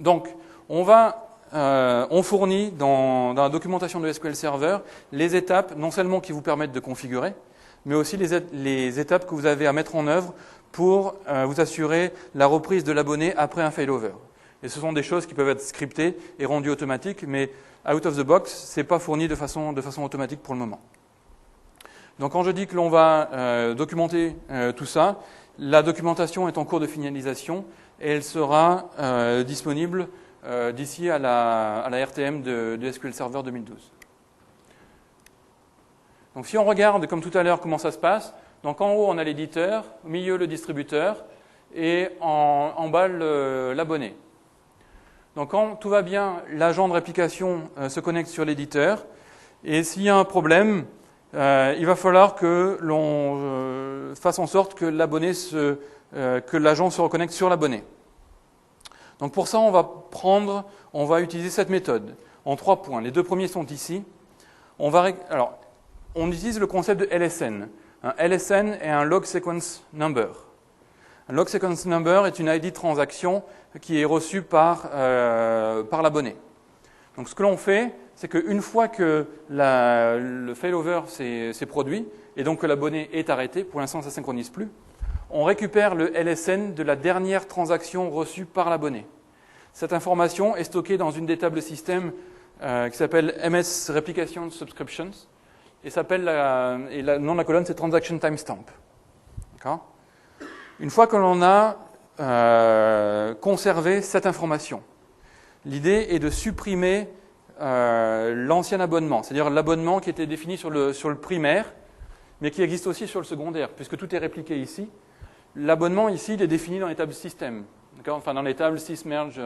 Donc, on fournit dans la documentation de SQL Server les étapes non seulement qui vous permettent de configurer, mais aussi les étapes que vous avez à mettre en œuvre pour vous assurer la reprise de l'abonné après un failover. Et ce sont des choses qui peuvent être scriptées et rendues automatiques, mais out of the box, ce n'est pas fourni de façon automatique pour le moment. Donc quand je dis que l'on va documenter tout ça, la documentation est en cours de finalisation et elle sera disponible d'ici à la RTM de SQL Server 2012. Donc si on regarde, comme tout à l'heure, comment ça se passe, donc en haut on a l'éditeur, au milieu le distributeur et en bas l'abonné. Donc quand tout va bien, l'agent de réplication se connecte sur l'éditeur. Et s'il y a un problème, il va falloir que l'on fasse en sorte que l'agent se reconnecte sur l'abonné. Donc pour ça, on va utiliser cette méthode en 3 points. Les 2 premiers sont ici. On utilise le concept de LSN. Un LSN est un Log Sequence Number. Un Log Sequence Number est une ID de transaction qui est reçue par l'abonné. Donc ce que l'on fait, c'est qu'une fois que le failover s'est produit, et donc que l'abonné est arrêté, pour l'instant ça ne synchronise plus, on récupère le LSN de la dernière transaction reçue par l'abonné. Cette information est stockée dans une des tables système qui s'appelle MS Replication Subscriptions, et le nom de la colonne c'est Transaction Timestamp. D'accord ? Une fois que l'on a conservé cette information, l'idée est de supprimer l'ancien abonnement, c'est-à-dire l'abonnement qui était défini sur le primaire, mais qui existe aussi sur le secondaire, puisque tout est répliqué ici. L'abonnement ici, il est défini dans les tables système, enfin dans les tables sysmerge,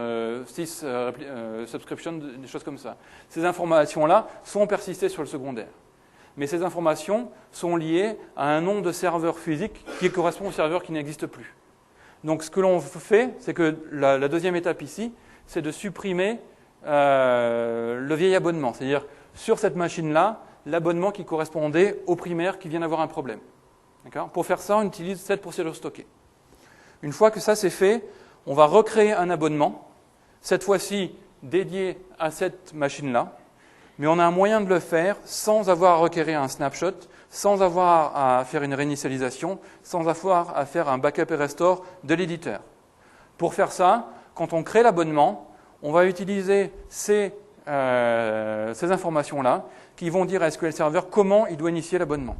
subscription, des choses comme ça. Ces informations-là sont persistées sur le secondaire. Mais ces informations sont liées à un nom de serveur physique qui correspond au serveur qui n'existe plus. Donc ce que l'on fait, c'est que la deuxième étape ici, c'est de supprimer le vieil abonnement. C'est-à-dire, sur cette machine-là, l'abonnement qui correspondait au primaire qui vient d'avoir un problème. D'accord ? Pour faire ça, on utilise cette procédure stockée. Une fois que ça c'est fait, on va recréer un abonnement, cette fois-ci dédié à cette machine-là, mais on a un moyen de le faire sans avoir à requérir un snapshot, sans avoir à faire une réinitialisation, sans avoir à faire un backup et restore de l'éditeur. Pour faire ça, quand on crée l'abonnement, on va utiliser ces informations-là qui vont dire à SQL Server comment il doit initier l'abonnement.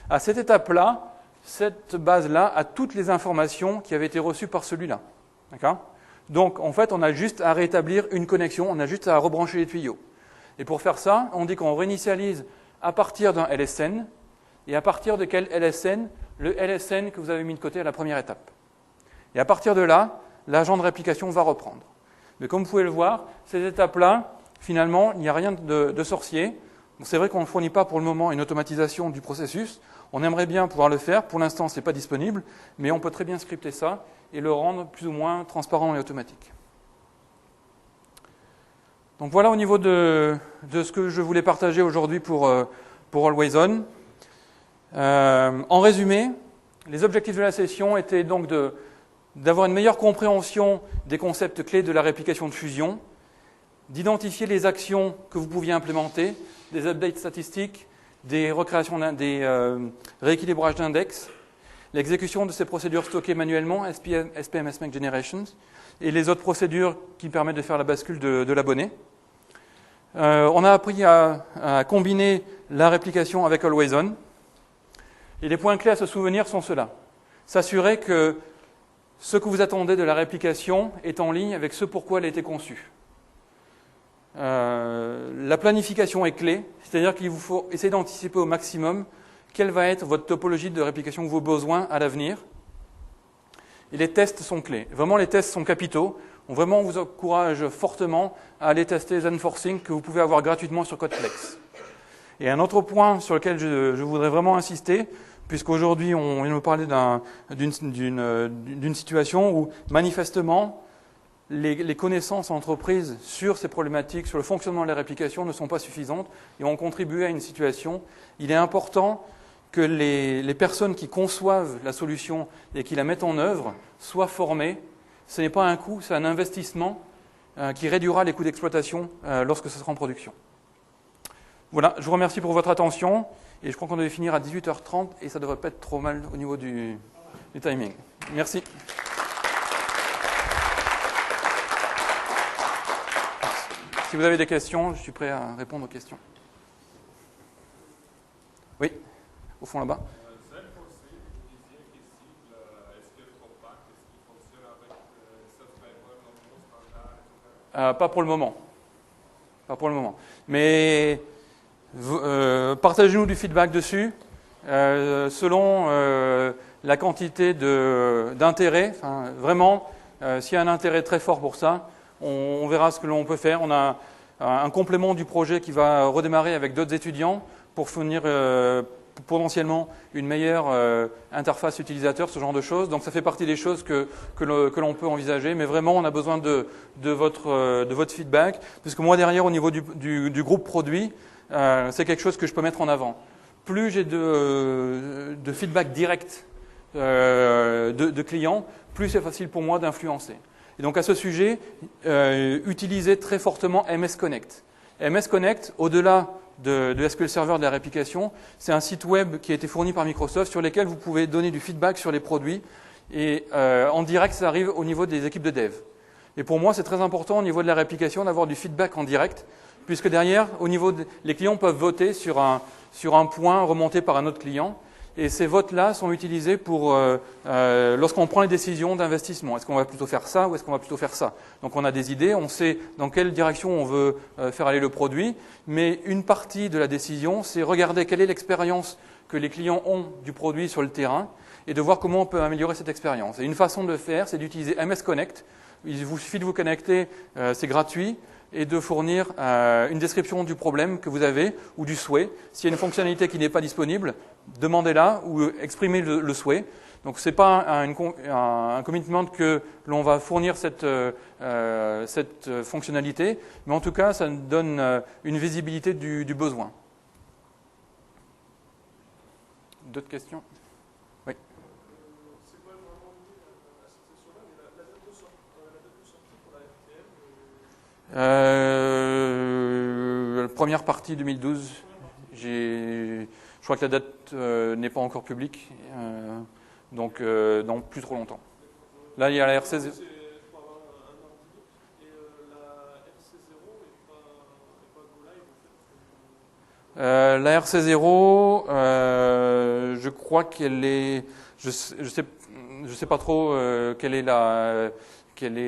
À cette étape-là, cette base-là a toutes les informations qui avaient été reçues par celui-là. D'accord ? Donc, en fait, on a juste à rétablir une connexion, on a juste à rebrancher les tuyaux. Et pour faire ça, on dit qu'on réinitialise à partir d'un LSN, et à partir de quel LSN ? Le LSN que vous avez mis de côté à la première étape. Et à partir de là, l'agent de réplication va reprendre. Mais comme vous pouvez le voir, ces étapes-là, finalement, il n'y a rien de sorcier. C'est vrai qu'on ne fournit pas pour le moment une automatisation du processus. On aimerait bien pouvoir le faire. Pour l'instant, ce n'est pas disponible, mais on peut très bien scripter ça et le rendre plus ou moins transparent et automatique. Donc voilà au niveau de ce que je voulais partager aujourd'hui pour Always On. En résumé, les objectifs de la session étaient donc d'avoir une meilleure compréhension des concepts clés de la réplication de fusion, d'identifier les actions que vous pouviez implémenter, des updates statistiques, des recréations, des rééquilibrages d'index, l'exécution de ces procédures stockées manuellement, SPM, SMAC Generations, et les autres procédures qui permettent de faire la bascule de l'abonné. On a appris à combiner la réplication avec Always On. Et les points clés à se souvenir sont ceux-là. S'assurer que ce que vous attendez de la réplication est en ligne avec ce pourquoi elle a été conçue. La planification est clé, c'est-à-dire qu'il vous faut essayer d'anticiper au maximum quelle va être votre topologie de réplication, vos besoins à l'avenir. Et les tests sont clés. Vraiment, les tests sont capitaux. Vraiment, on vous encourage fortement à aller tester Zenforcing que vous pouvez avoir gratuitement sur Codeflex. Et un autre point sur lequel je voudrais vraiment insister, puisqu'aujourd'hui on vient nous parler d'une situation où manifestement les connaissances en entreprise sur ces problématiques, sur le fonctionnement de la réplication ne sont pas suffisantes et ont contribué à une situation. Il est important que les personnes qui conçoivent la solution et qui la mettent en œuvre soient formées. Ce n'est pas un coût, c'est un investissement qui réduira les coûts d'exploitation lorsque ce sera en production. Voilà, je vous remercie pour votre attention et je crois qu'on devait finir à 18h30 et ça ne devrait pas être trop mal au niveau du timing. Merci. Si vous avez des questions, je suis prêt à répondre aux questions. Oui, au fond là-bas. Pas pour le moment. Pas pour le moment. Mais partagez-nous du feedback dessus. Selon la quantité d'intérêt, vraiment, s'il y a un intérêt très fort pour ça, On verra ce que l'on peut faire. On a un complément du projet qui va redémarrer avec d'autres étudiants pour fournir potentiellement une meilleure interface utilisateur, ce genre de choses. Donc ça fait partie des choses que l'on peut envisager, mais vraiment on a besoin de votre feedback, puisque moi derrière au niveau du groupe produit, c'est quelque chose que je peux mettre en avant. Plus j'ai de feedback direct de clients, plus c'est facile pour moi d'influencer. Et donc à ce sujet, utilisez très fortement MS Connect. MS Connect, au-delà de SQL Server de la réplication, c'est un site web qui a été fourni par Microsoft sur lequel vous pouvez donner du feedback sur les produits et en direct, ça arrive au niveau des équipes de dev. Et pour moi, c'est très important au niveau de la réplication d'avoir du feedback en direct, puisque derrière, au niveau les clients peuvent voter sur un point remonté par un autre client. Et ces votes-là sont utilisés pour lorsqu'on prend les décisions d'investissement. Est-ce qu'on va plutôt faire ça ou est-ce qu'on va plutôt faire ça? Donc on a des idées, on sait dans quelle direction on veut faire aller le produit, mais une partie de la décision, c'est regarder quelle est l'expérience que les clients ont du produit sur le terrain et de voir comment on peut améliorer cette expérience. Et une façon de le faire, c'est d'utiliser MS Connect. Il vous suffit de vous connecter, c'est gratuit, et de fournir une description du problème que vous avez ou du souhait. S'il y a une fonctionnalité qui n'est pas disponible, demandez-la ou exprimez le souhait. Donc ce n'est pas un commitment que l'on va fournir cette fonctionnalité, mais en tout cas, ça donne une visibilité du besoin. D'autres questions? Oui. C'est quoi vraiment à cette session-là? La date de sortie pour la RTL? La première partie 2012. Je crois que la date n'est pas encore publique, donc dans plus trop longtemps. Là, il y a la RC0. C'est pour avoir un ordre d'idée. Et la RC0 n'est pas go live en fait? La RC0, je crois qu'elle est. Je sais pas trop quelle est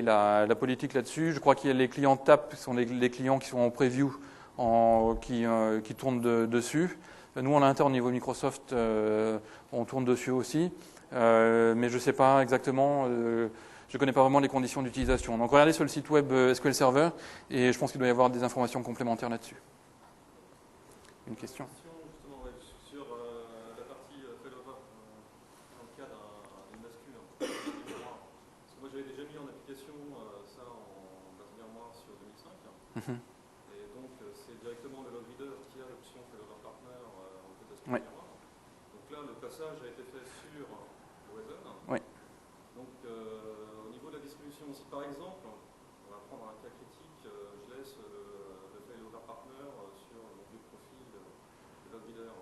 la politique là-dessus. Je crois que les clients TAP sont les clients qui sont en preview, qui tournent dessus. Nous, en interne, au niveau Microsoft, on tourne dessus aussi. Mais je ne sais pas exactement, je ne connais pas vraiment les conditions d'utilisation. Donc regardez sur le site web SQL Server et je pense qu'il doit y avoir des informations complémentaires là-dessus. Une question? Justement, ouais, sur la partie failover dans le cas d'une bascule. Parce que moi j'avais déjà mis en application ça en dernier mois sur 2005. Et donc c'est directement le log reader qui a l'option failover partner en fait bascule. Ouais. Donc là le passage a été fait sur Horizon. Oui. Donc au niveau de la distribution aussi, par exemple, on va prendre un cas critique, je laisse le failover partner sur mon vieux profil de log reader.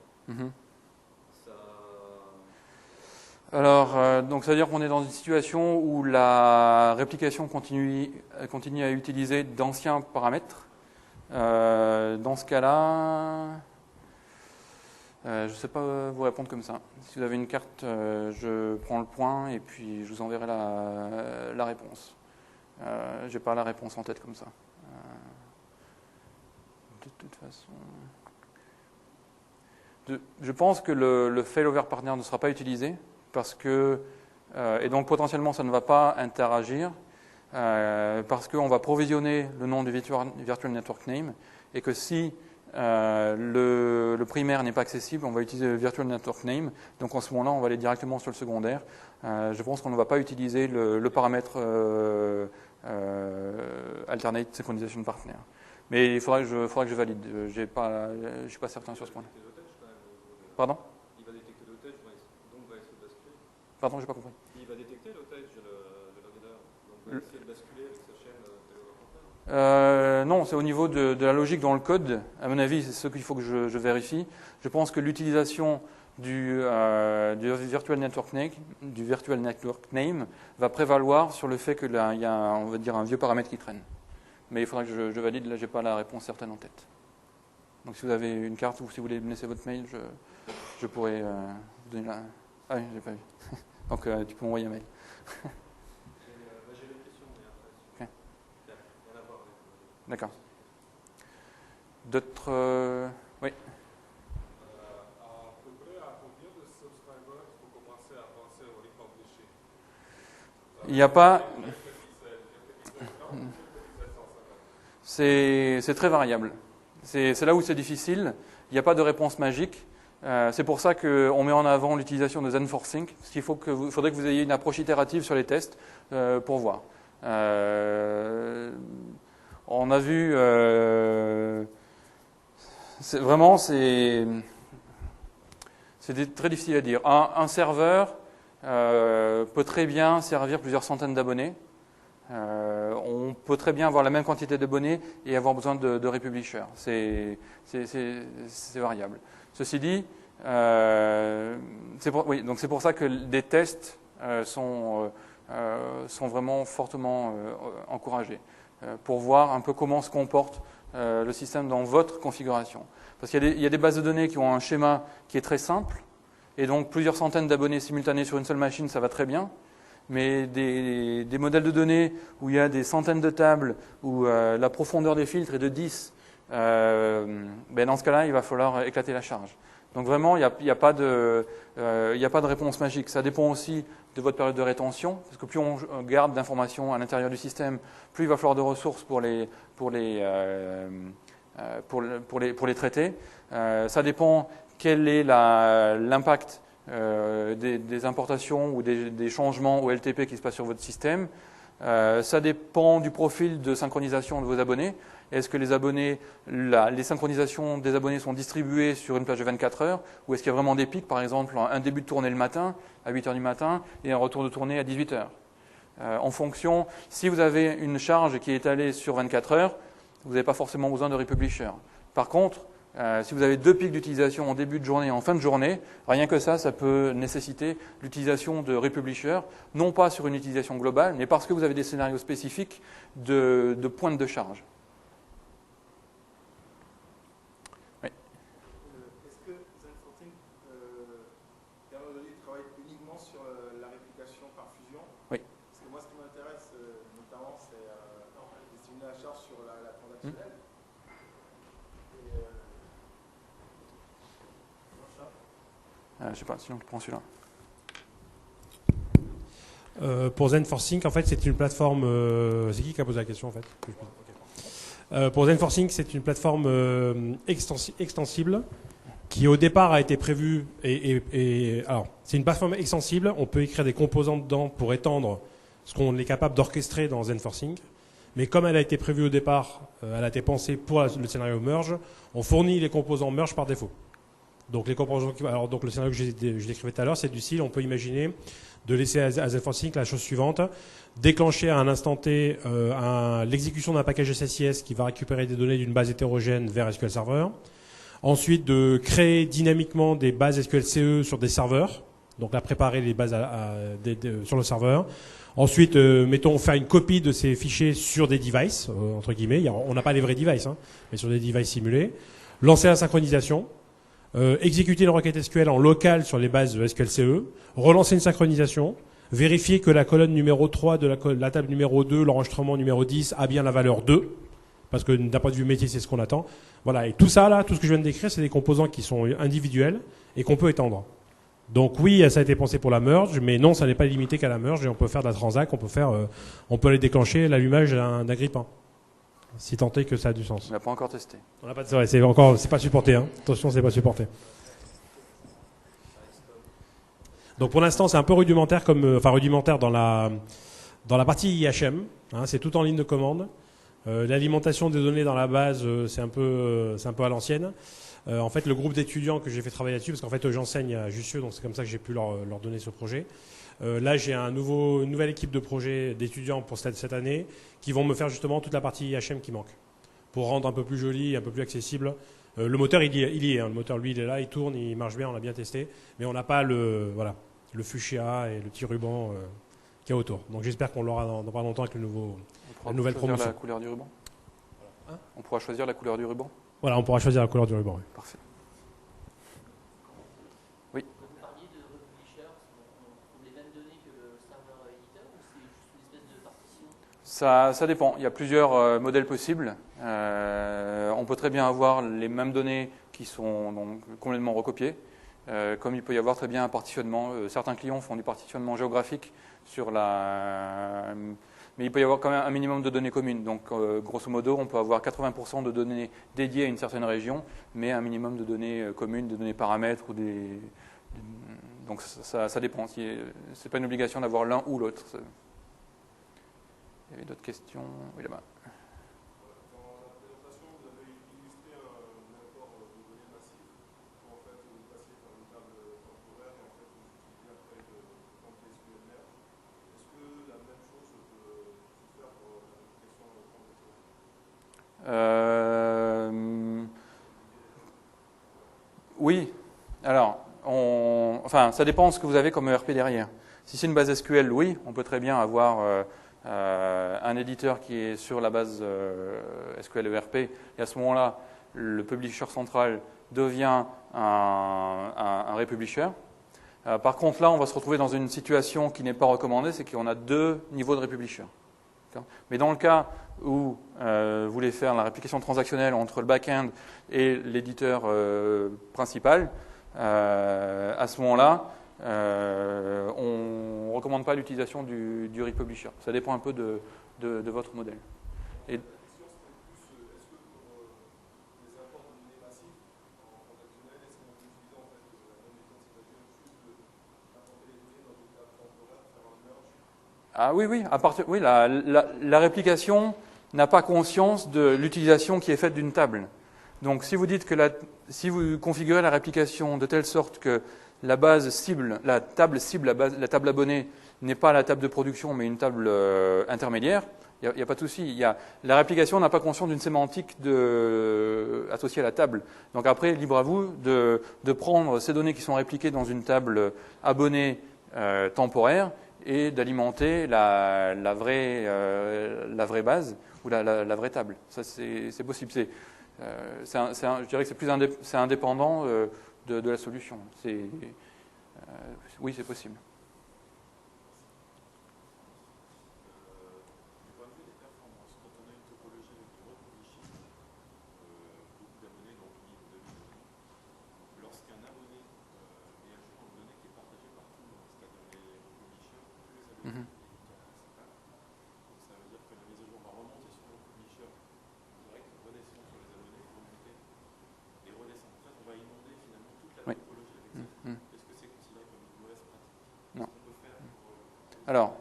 Alors, donc ça veut dire qu'on est dans une situation où la réplication continue à utiliser d'anciens paramètres. Dans ce cas-là, je ne sais pas vous répondre comme ça. Si vous avez une carte, je prends le point et puis je vous enverrai la réponse. Je n'ai pas la réponse en tête comme ça. De toute façon, je pense que le failover partner ne sera pas utilisé parce que, et donc potentiellement ça ne va pas interagir parce qu'on va provisionner le nom du Virtual Network Name et que si le primaire n'est pas accessible, on va utiliser le Virtual Network Name. Donc en ce moment-là, on va aller directement sur le secondaire. Je pense qu'on ne va pas utiliser le paramètre Alternate Synchronization Partner. Mais il faudra que je valide. Je ne suis pas certain sur ce point-là. Pardon? Il va détecter l'otage, donc va essayer de basculer. Pardon, je n'ai pas compris. Il va détecter l'otage de log reader, donc va essayer de basculer avec sa chaîne failover partner. Non, c'est au niveau de la logique dans le code. À mon avis, c'est ce qu'il faut que je vérifie. Je pense que l'utilisation du Virtual Network Name va prévaloir sur le fait qu'il y a on va dire un vieux paramètre qui traîne. Mais il faudra que je valide. Là, je n'ai pas la réponse certaine en tête. Donc, si vous avez une carte ou si vous voulez me laisser votre mail, je pourrais vous donner la. Ah oui, j'ai pas vu. Donc, tu peux m'envoyer un mail. J'ai une question, mais après. Okay. Rien à voir avec. D'accord. D'autres. Oui. À peu près à combien de subscribers il faut commencer à penser au republishing? Il n'y a pas. c'est très variable. C'est là où c'est difficile. Il n'y a pas de réponse magique. C'est pour ça qu'on met en avant l'utilisation de ZenForSync, parce qu'il faudrait que vous ayez une approche itérative sur les tests pour voir. On a vu... c'est très difficile à dire. Un serveur peut très bien servir plusieurs centaines d'abonnés. On peut très bien avoir la même quantité d'abonnés et avoir besoin de republishers. C'est variable. Ceci dit, c'est pour ça que des tests sont vraiment fortement encouragés pour voir un peu comment se comporte le système dans votre configuration. Parce qu'il y a des bases de données qui ont un schéma qui est très simple, et donc plusieurs centaines d'abonnés simultanés sur une seule machine, ça va très bien. Mais des modèles de données où il y a des centaines de tables, où la profondeur des filtres est de 10, dans ce cas-là, il va falloir éclater la charge. Donc vraiment, il n'y a pas de réponse magique. Ça dépend aussi de votre période de rétention, parce que plus on garde d'informations à l'intérieur du système, plus il va falloir de ressources pour les traiter. Ça dépend quel est l'impact des importations ou des changements au LTP qui se passent sur votre système. Ça dépend du profil de synchronisation de vos abonnés. Est-ce que les synchronisations des abonnés sont distribuées sur une plage de 24 heures, ou est-ce qu'il y a vraiment des pics, par exemple un début de tournée le matin à 8 heures du matin et un retour de tournée à 18 heures. En fonction, si vous avez une charge qui est étalée sur 24 heures, vous n'avez pas forcément besoin de republisher. Par contre, si vous avez 2 pics d'utilisation en début de journée et en fin de journée, rien que ça peut nécessiter l'utilisation de republisher, non pas sur une utilisation globale, mais parce que vous avez des scénarios spécifiques de pointe de charge. Oui. Est-ce que ZenForSync permet de travailler uniquement sur la réplication par fusion? Oui. Parce que moi, ce qui m'intéresse notamment, c'est d'estimer la charge sur la transactionnelle. Je ne sais pas, sinon tu prends celui-là. Pour ZenForSync, en fait, c'est une plateforme. C'est qui a posé la question, en fait? Pour ZenForSync, c'est une plateforme extensible qui, au départ, a été prévue. Alors, c'est une plateforme extensible. On peut écrire des composants dedans pour étendre ce qu'on est capable d'orchestrer dans ZenForSync. Mais comme elle a été prévue au départ, elle a été pensée pour le scénario merge, on fournit les composants merge par défaut. Donc, donc le scénario que je décrivais tout à l'heure, c'est du style, on peut imaginer de laisser à ZenForSync la chose suivante: déclencher à un instant T l'exécution d'un package SSIS qui va récupérer des données d'une base hétérogène vers SQL Server. Ensuite, de créer dynamiquement des bases SQL CE sur des serveurs. Donc là, préparer les bases sur le serveur. Ensuite, faire une copie de ces fichiers sur des devices, entre guillemets. On n'a pas les vrais devices, hein, mais sur des devices simulés. Lancer la synchronisation. Exécuter une requête SQL en local sur les bases SQL CE, relancer une synchronisation, vérifier que la colonne numéro 3 de la table numéro 2, l'enregistrement numéro 10, a bien la valeur 2, parce que d'un point de vue métier, c'est ce qu'on attend. Voilà, et tout ça, là, tout ce que je viens de décrire, c'est des composants qui sont individuels et qu'on peut étendre. Donc oui, ça a été pensé pour la merge, mais non, ça n'est pas limité qu'à la merge, et on peut faire de la transac, on peut aller déclencher l'allumage d'un grippin. Si tant est que ça a du sens. On n'a pas encore testé. On n'a pas de... c'est pas supporté, hein. Attention, c'est pas supporté. Donc pour l'instant, c'est un peu rudimentaire rudimentaire dans la partie IHM, hein, c'est tout en ligne de commande. L'alimentation des données dans la base, c'est un peu à l'ancienne. En fait, le groupe d'étudiants que j'ai fait travailler là-dessus, parce qu'en fait, j'enseigne à Jussieu, donc c'est comme ça que j'ai pu leur donner ce projet. Là, j'ai une nouvelle équipe de projet d'étudiants pour cette année qui vont me faire justement toute la partie IHM qui manque pour rendre un peu plus joli, un peu plus accessible. Le moteur, il y est. Hein. Le moteur, lui, il est là, il tourne, il marche bien, on l'a bien testé. Mais on n'a pas le fuchsia et le petit ruban qu'il y a autour. Donc j'espère qu'on l'aura dans pas longtemps avec la nouvelle promotion. La couleur du ruban. Hein, on pourra choisir la couleur du ruban. Voilà, on pourra choisir la couleur du ruban. Oui. Parfait. Ça dépend. Il y a plusieurs modèles possibles. On peut très bien avoir les mêmes données qui sont donc complètement recopiées, comme il peut y avoir très bien un partitionnement. Certains clients font du partitionnement géographique sur la mais il peut y avoir quand même un minimum de données communes. Donc, grosso modo, on peut avoir 80% de données dédiées à une certaine région, mais un minimum de données communes, de données paramètres ou donc ça dépend. C'est pas une obligation d'avoir l'un ou l'autre. Il y avait d'autres questions. Oui, là-bas. Dans la présentation, vous avez illustré un apport de données massif où en fait vous passez par une table temporaire et en fait vous utilisez après quand SQL merge. Est-ce que la même chose peut se faire pour l'application transactionnelle? Oui. Alors, ça dépend de ce que vous avez comme ERP derrière. Si c'est une base SQL, oui, on peut très bien avoir un éditeur qui est sur la base SQL ERP, et à ce moment-là, le publisher central devient un republisher. Par contre, là, on va se retrouver dans une situation qui n'est pas recommandée, c'est qu'on a deux niveaux de republisher. Mais dans le cas où vous voulez faire la réplication transactionnelle entre le back-end et l'éditeur principal, à ce moment-là, on ne recommande pas l'utilisation du republisher. Ça dépend un peu de votre modèle. Et La question serait plus, est-ce que pour les apports de données massives en transactionnel, est-ce qu'on peut utiliser en fait la même méthode, c'est-à-dire juste d'apporter les données dans une table temporaire, faire un merge? Ah oui, oui. La réplication n'a pas conscience de l'utilisation qui est faite d'une table. Donc, si vous dites que si vous configurez la réplication de telle sorte que la base cible, la table cible, la table abonnée n'est pas la table de production, mais une table intermédiaire, il n'y a pas de souci. La réplication n'a pas conscience d'une sémantique associée à la table. Donc après, libre à vous de prendre ces données qui sont répliquées dans une table abonnée temporaire et d'alimenter la vraie base ou la vraie table. Ça, c'est possible. Je dirais que c'est indépendant de la solution. Oui, c'est possible. Du point de vue des performances, quand on a une topologie avec du republishing, beaucoup d'abonnés, donc 1000 ou 2000 abonnés, lorsqu'un abonné est à jour une donnée qui est partagée par tout le monde, c'est-à-dire les republishers, tous les abonnés, l'éditeur principal, donc ça veut dire que la mise à jour va remonter sur le republisher direct, redescendre sur les abonnés, remonter et redescendre. En fait, on va inonder finalement toute la topologie avec ça. Est-ce que c'est considéré comme une mauvaise pratique? Non. Qu'est-ce qu'on peut faire pour Alors,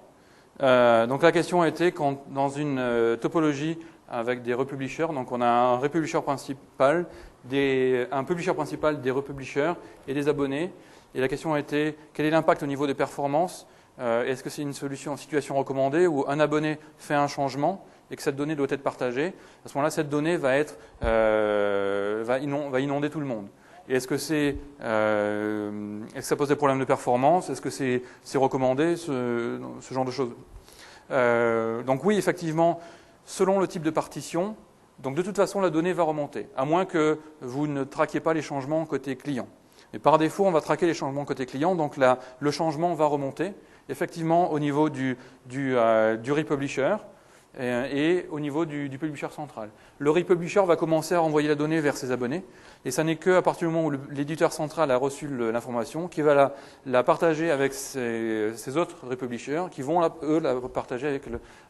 donc la question était dans une topologie avec des republishers, donc on a un republisher principal, un publisher principal, des republishers et des abonnés. Et la question était quel est l'impact au niveau des performances? Est-ce que c'est une solution en situation recommandée où un abonné fait un changement et que cette donnée doit être partagée? À ce moment-là, cette donnée va inonder tout le monde. Et est-ce que ça pose des problèmes de performance? Est-ce que c'est recommandé, ce genre de choses? Donc oui, effectivement, selon le type de partition, donc de toute façon, la donnée va remonter, à moins que vous ne traquiez pas les changements côté client. Et par défaut, on va traquer les changements côté client, donc là, le changement va remonter, effectivement, au niveau du republisher et au niveau du publisher central. Le republisher va commencer à renvoyer la donnée vers ses abonnés, et ça n'est qu'à partir du moment où l'éditeur central a reçu l'information qu'il va la partager avec ses autres republishers qui vont, eux, la partager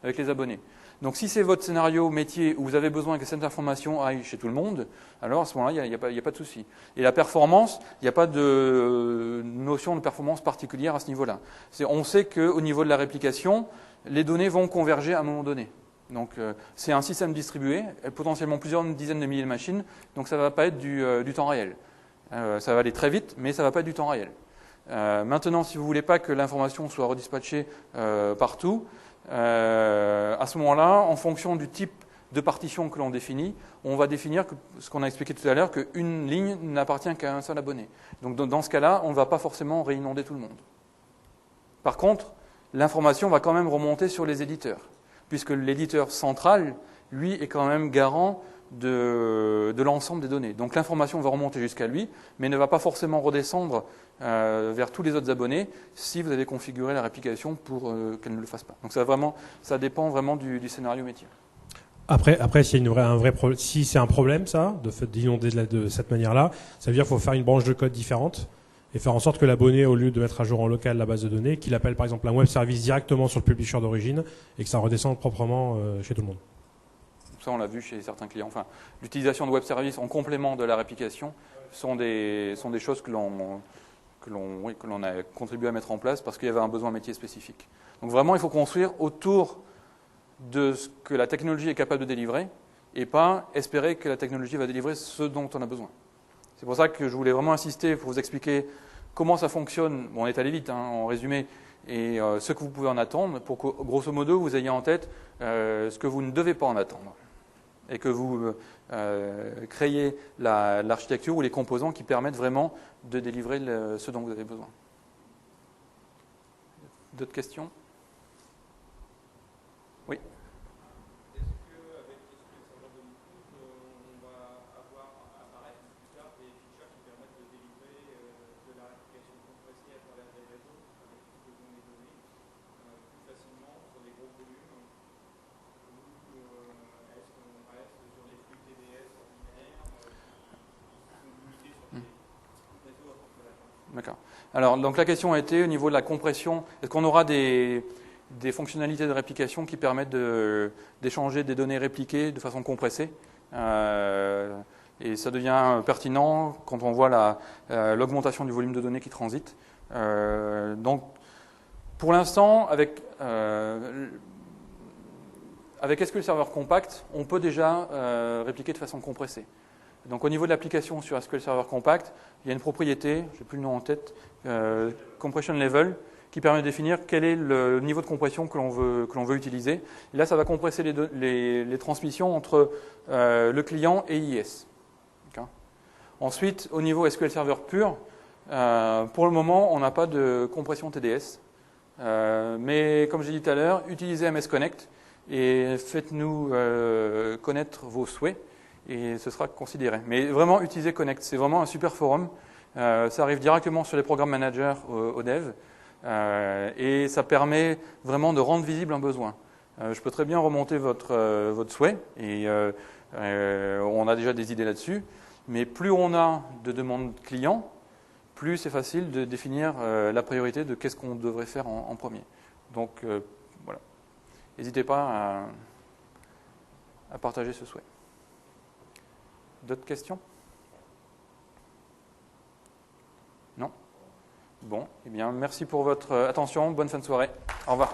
avec les abonnés. Donc si c'est votre scénario métier où vous avez besoin que cette information aille chez tout le monde, alors à ce moment-là, il n'y a pas de souci. Et la performance, il n'y a pas de notion de performance particulière à ce niveau-là. On sait qu'au niveau de la réplication, les données vont converger à un moment donné. Donc c'est un système distribué, potentiellement plusieurs dizaines de milliers de machines, donc ça ne va pas être du temps réel. Ça va aller très vite, mais ça ne va pas être du temps réel. Maintenant, si vous ne voulez pas que l'information soit redispatchée partout, à ce moment-là, en fonction du type de partition que l'on définit, on va définir ce qu'on a expliqué tout à l'heure, qu'une ligne n'appartient qu'à un seul abonné. Donc dans ce cas-là, on ne va pas forcément réinonder tout le monde. Par contre, l'information va quand même remonter sur les éditeurs, puisque l'éditeur central, lui, est quand même garant de l'ensemble des données. Donc l'information va remonter jusqu'à lui, mais ne va pas forcément redescendre vers tous les autres abonnés si vous avez configuré la réplication pour qu'elle ne le fasse pas. Donc ça dépend vraiment du scénario métier. Après, si c'est un problème, ça, d'inonder de cette manière-là, ça veut dire qu'il faut faire une branche de code différente et faire en sorte que l'abonné, au lieu de mettre à jour en local la base de données, qu'il appelle par exemple un web service directement sur le publisher d'origine et que ça redescende proprement chez tout le monde. Ça, on l'a vu chez certains clients. Enfin, l'utilisation de web services en complément de la réplication sont des choses que l'on a contribué à mettre en place parce qu'il y avait un besoin métier spécifique. Donc vraiment, il faut construire autour de ce que la technologie est capable de délivrer et pas espérer que la technologie va délivrer ce dont on a besoin. C'est pour ça que je voulais vraiment insister pour vous expliquer comment ça fonctionne. Bon, on est allé vite, hein, en résumé, et ce que vous pouvez en attendre pour que, grosso modo, vous ayez en tête ce que vous ne devez pas en attendre et que vous créiez l'architecture ou les composants qui permettent vraiment de délivrer ce dont vous avez besoin. D'autres questions ? Oui. Est-ce qu'avec SQL Server 2012, on va avoir apparaître plus tard des features qui permettent de délivrer de la réplication compressée à travers des réseaux avec plus besoin des données plus facilement sur des gros volumes, ou est-ce qu'on reste sur des flux TDS ordinaires qui sont limités sur des réseaux à forte latence? D'accord. Alors, donc la question a été au niveau de la compression, est-ce qu'on aura des fonctionnalités de réplication qui permettent d'échanger des données répliquées de façon compressée et ça devient pertinent quand on voit l'augmentation du volume de données qui transite. Donc, pour l'instant, avec SQL Server Compact, on peut déjà répliquer de façon compressée. Donc au niveau de l'application sur SQL Server Compact, il y a une propriété, je n'ai plus le nom en tête, Compression Level, qui permet de définir quel est le niveau de compression que l'on veut utiliser. Et là, ça va compresser les transmissions entre le client et IIS. Okay. Ensuite, au niveau SQL Server pur, pour le moment, on n'a pas de compression TDS. Mais comme j'ai dit tout à l'heure, utilisez MS Connect et faites-nous connaître vos souhaits et ce sera considéré. Mais vraiment, utilisez Connect. C'est vraiment un super forum. Ça arrive directement sur les programmes managers au dev. Et ça permet vraiment de rendre visible un besoin. Je peux très bien remonter votre souhait et on a déjà des idées là-dessus, mais plus on a de demandes clients, plus c'est facile de définir la priorité de qu'est-ce qu'on devrait faire en premier. Donc voilà, n'hésitez pas à partager ce souhait. D'autres questions ? Non ? Bon, eh bien, merci pour votre attention. Bonne fin de soirée. Au revoir.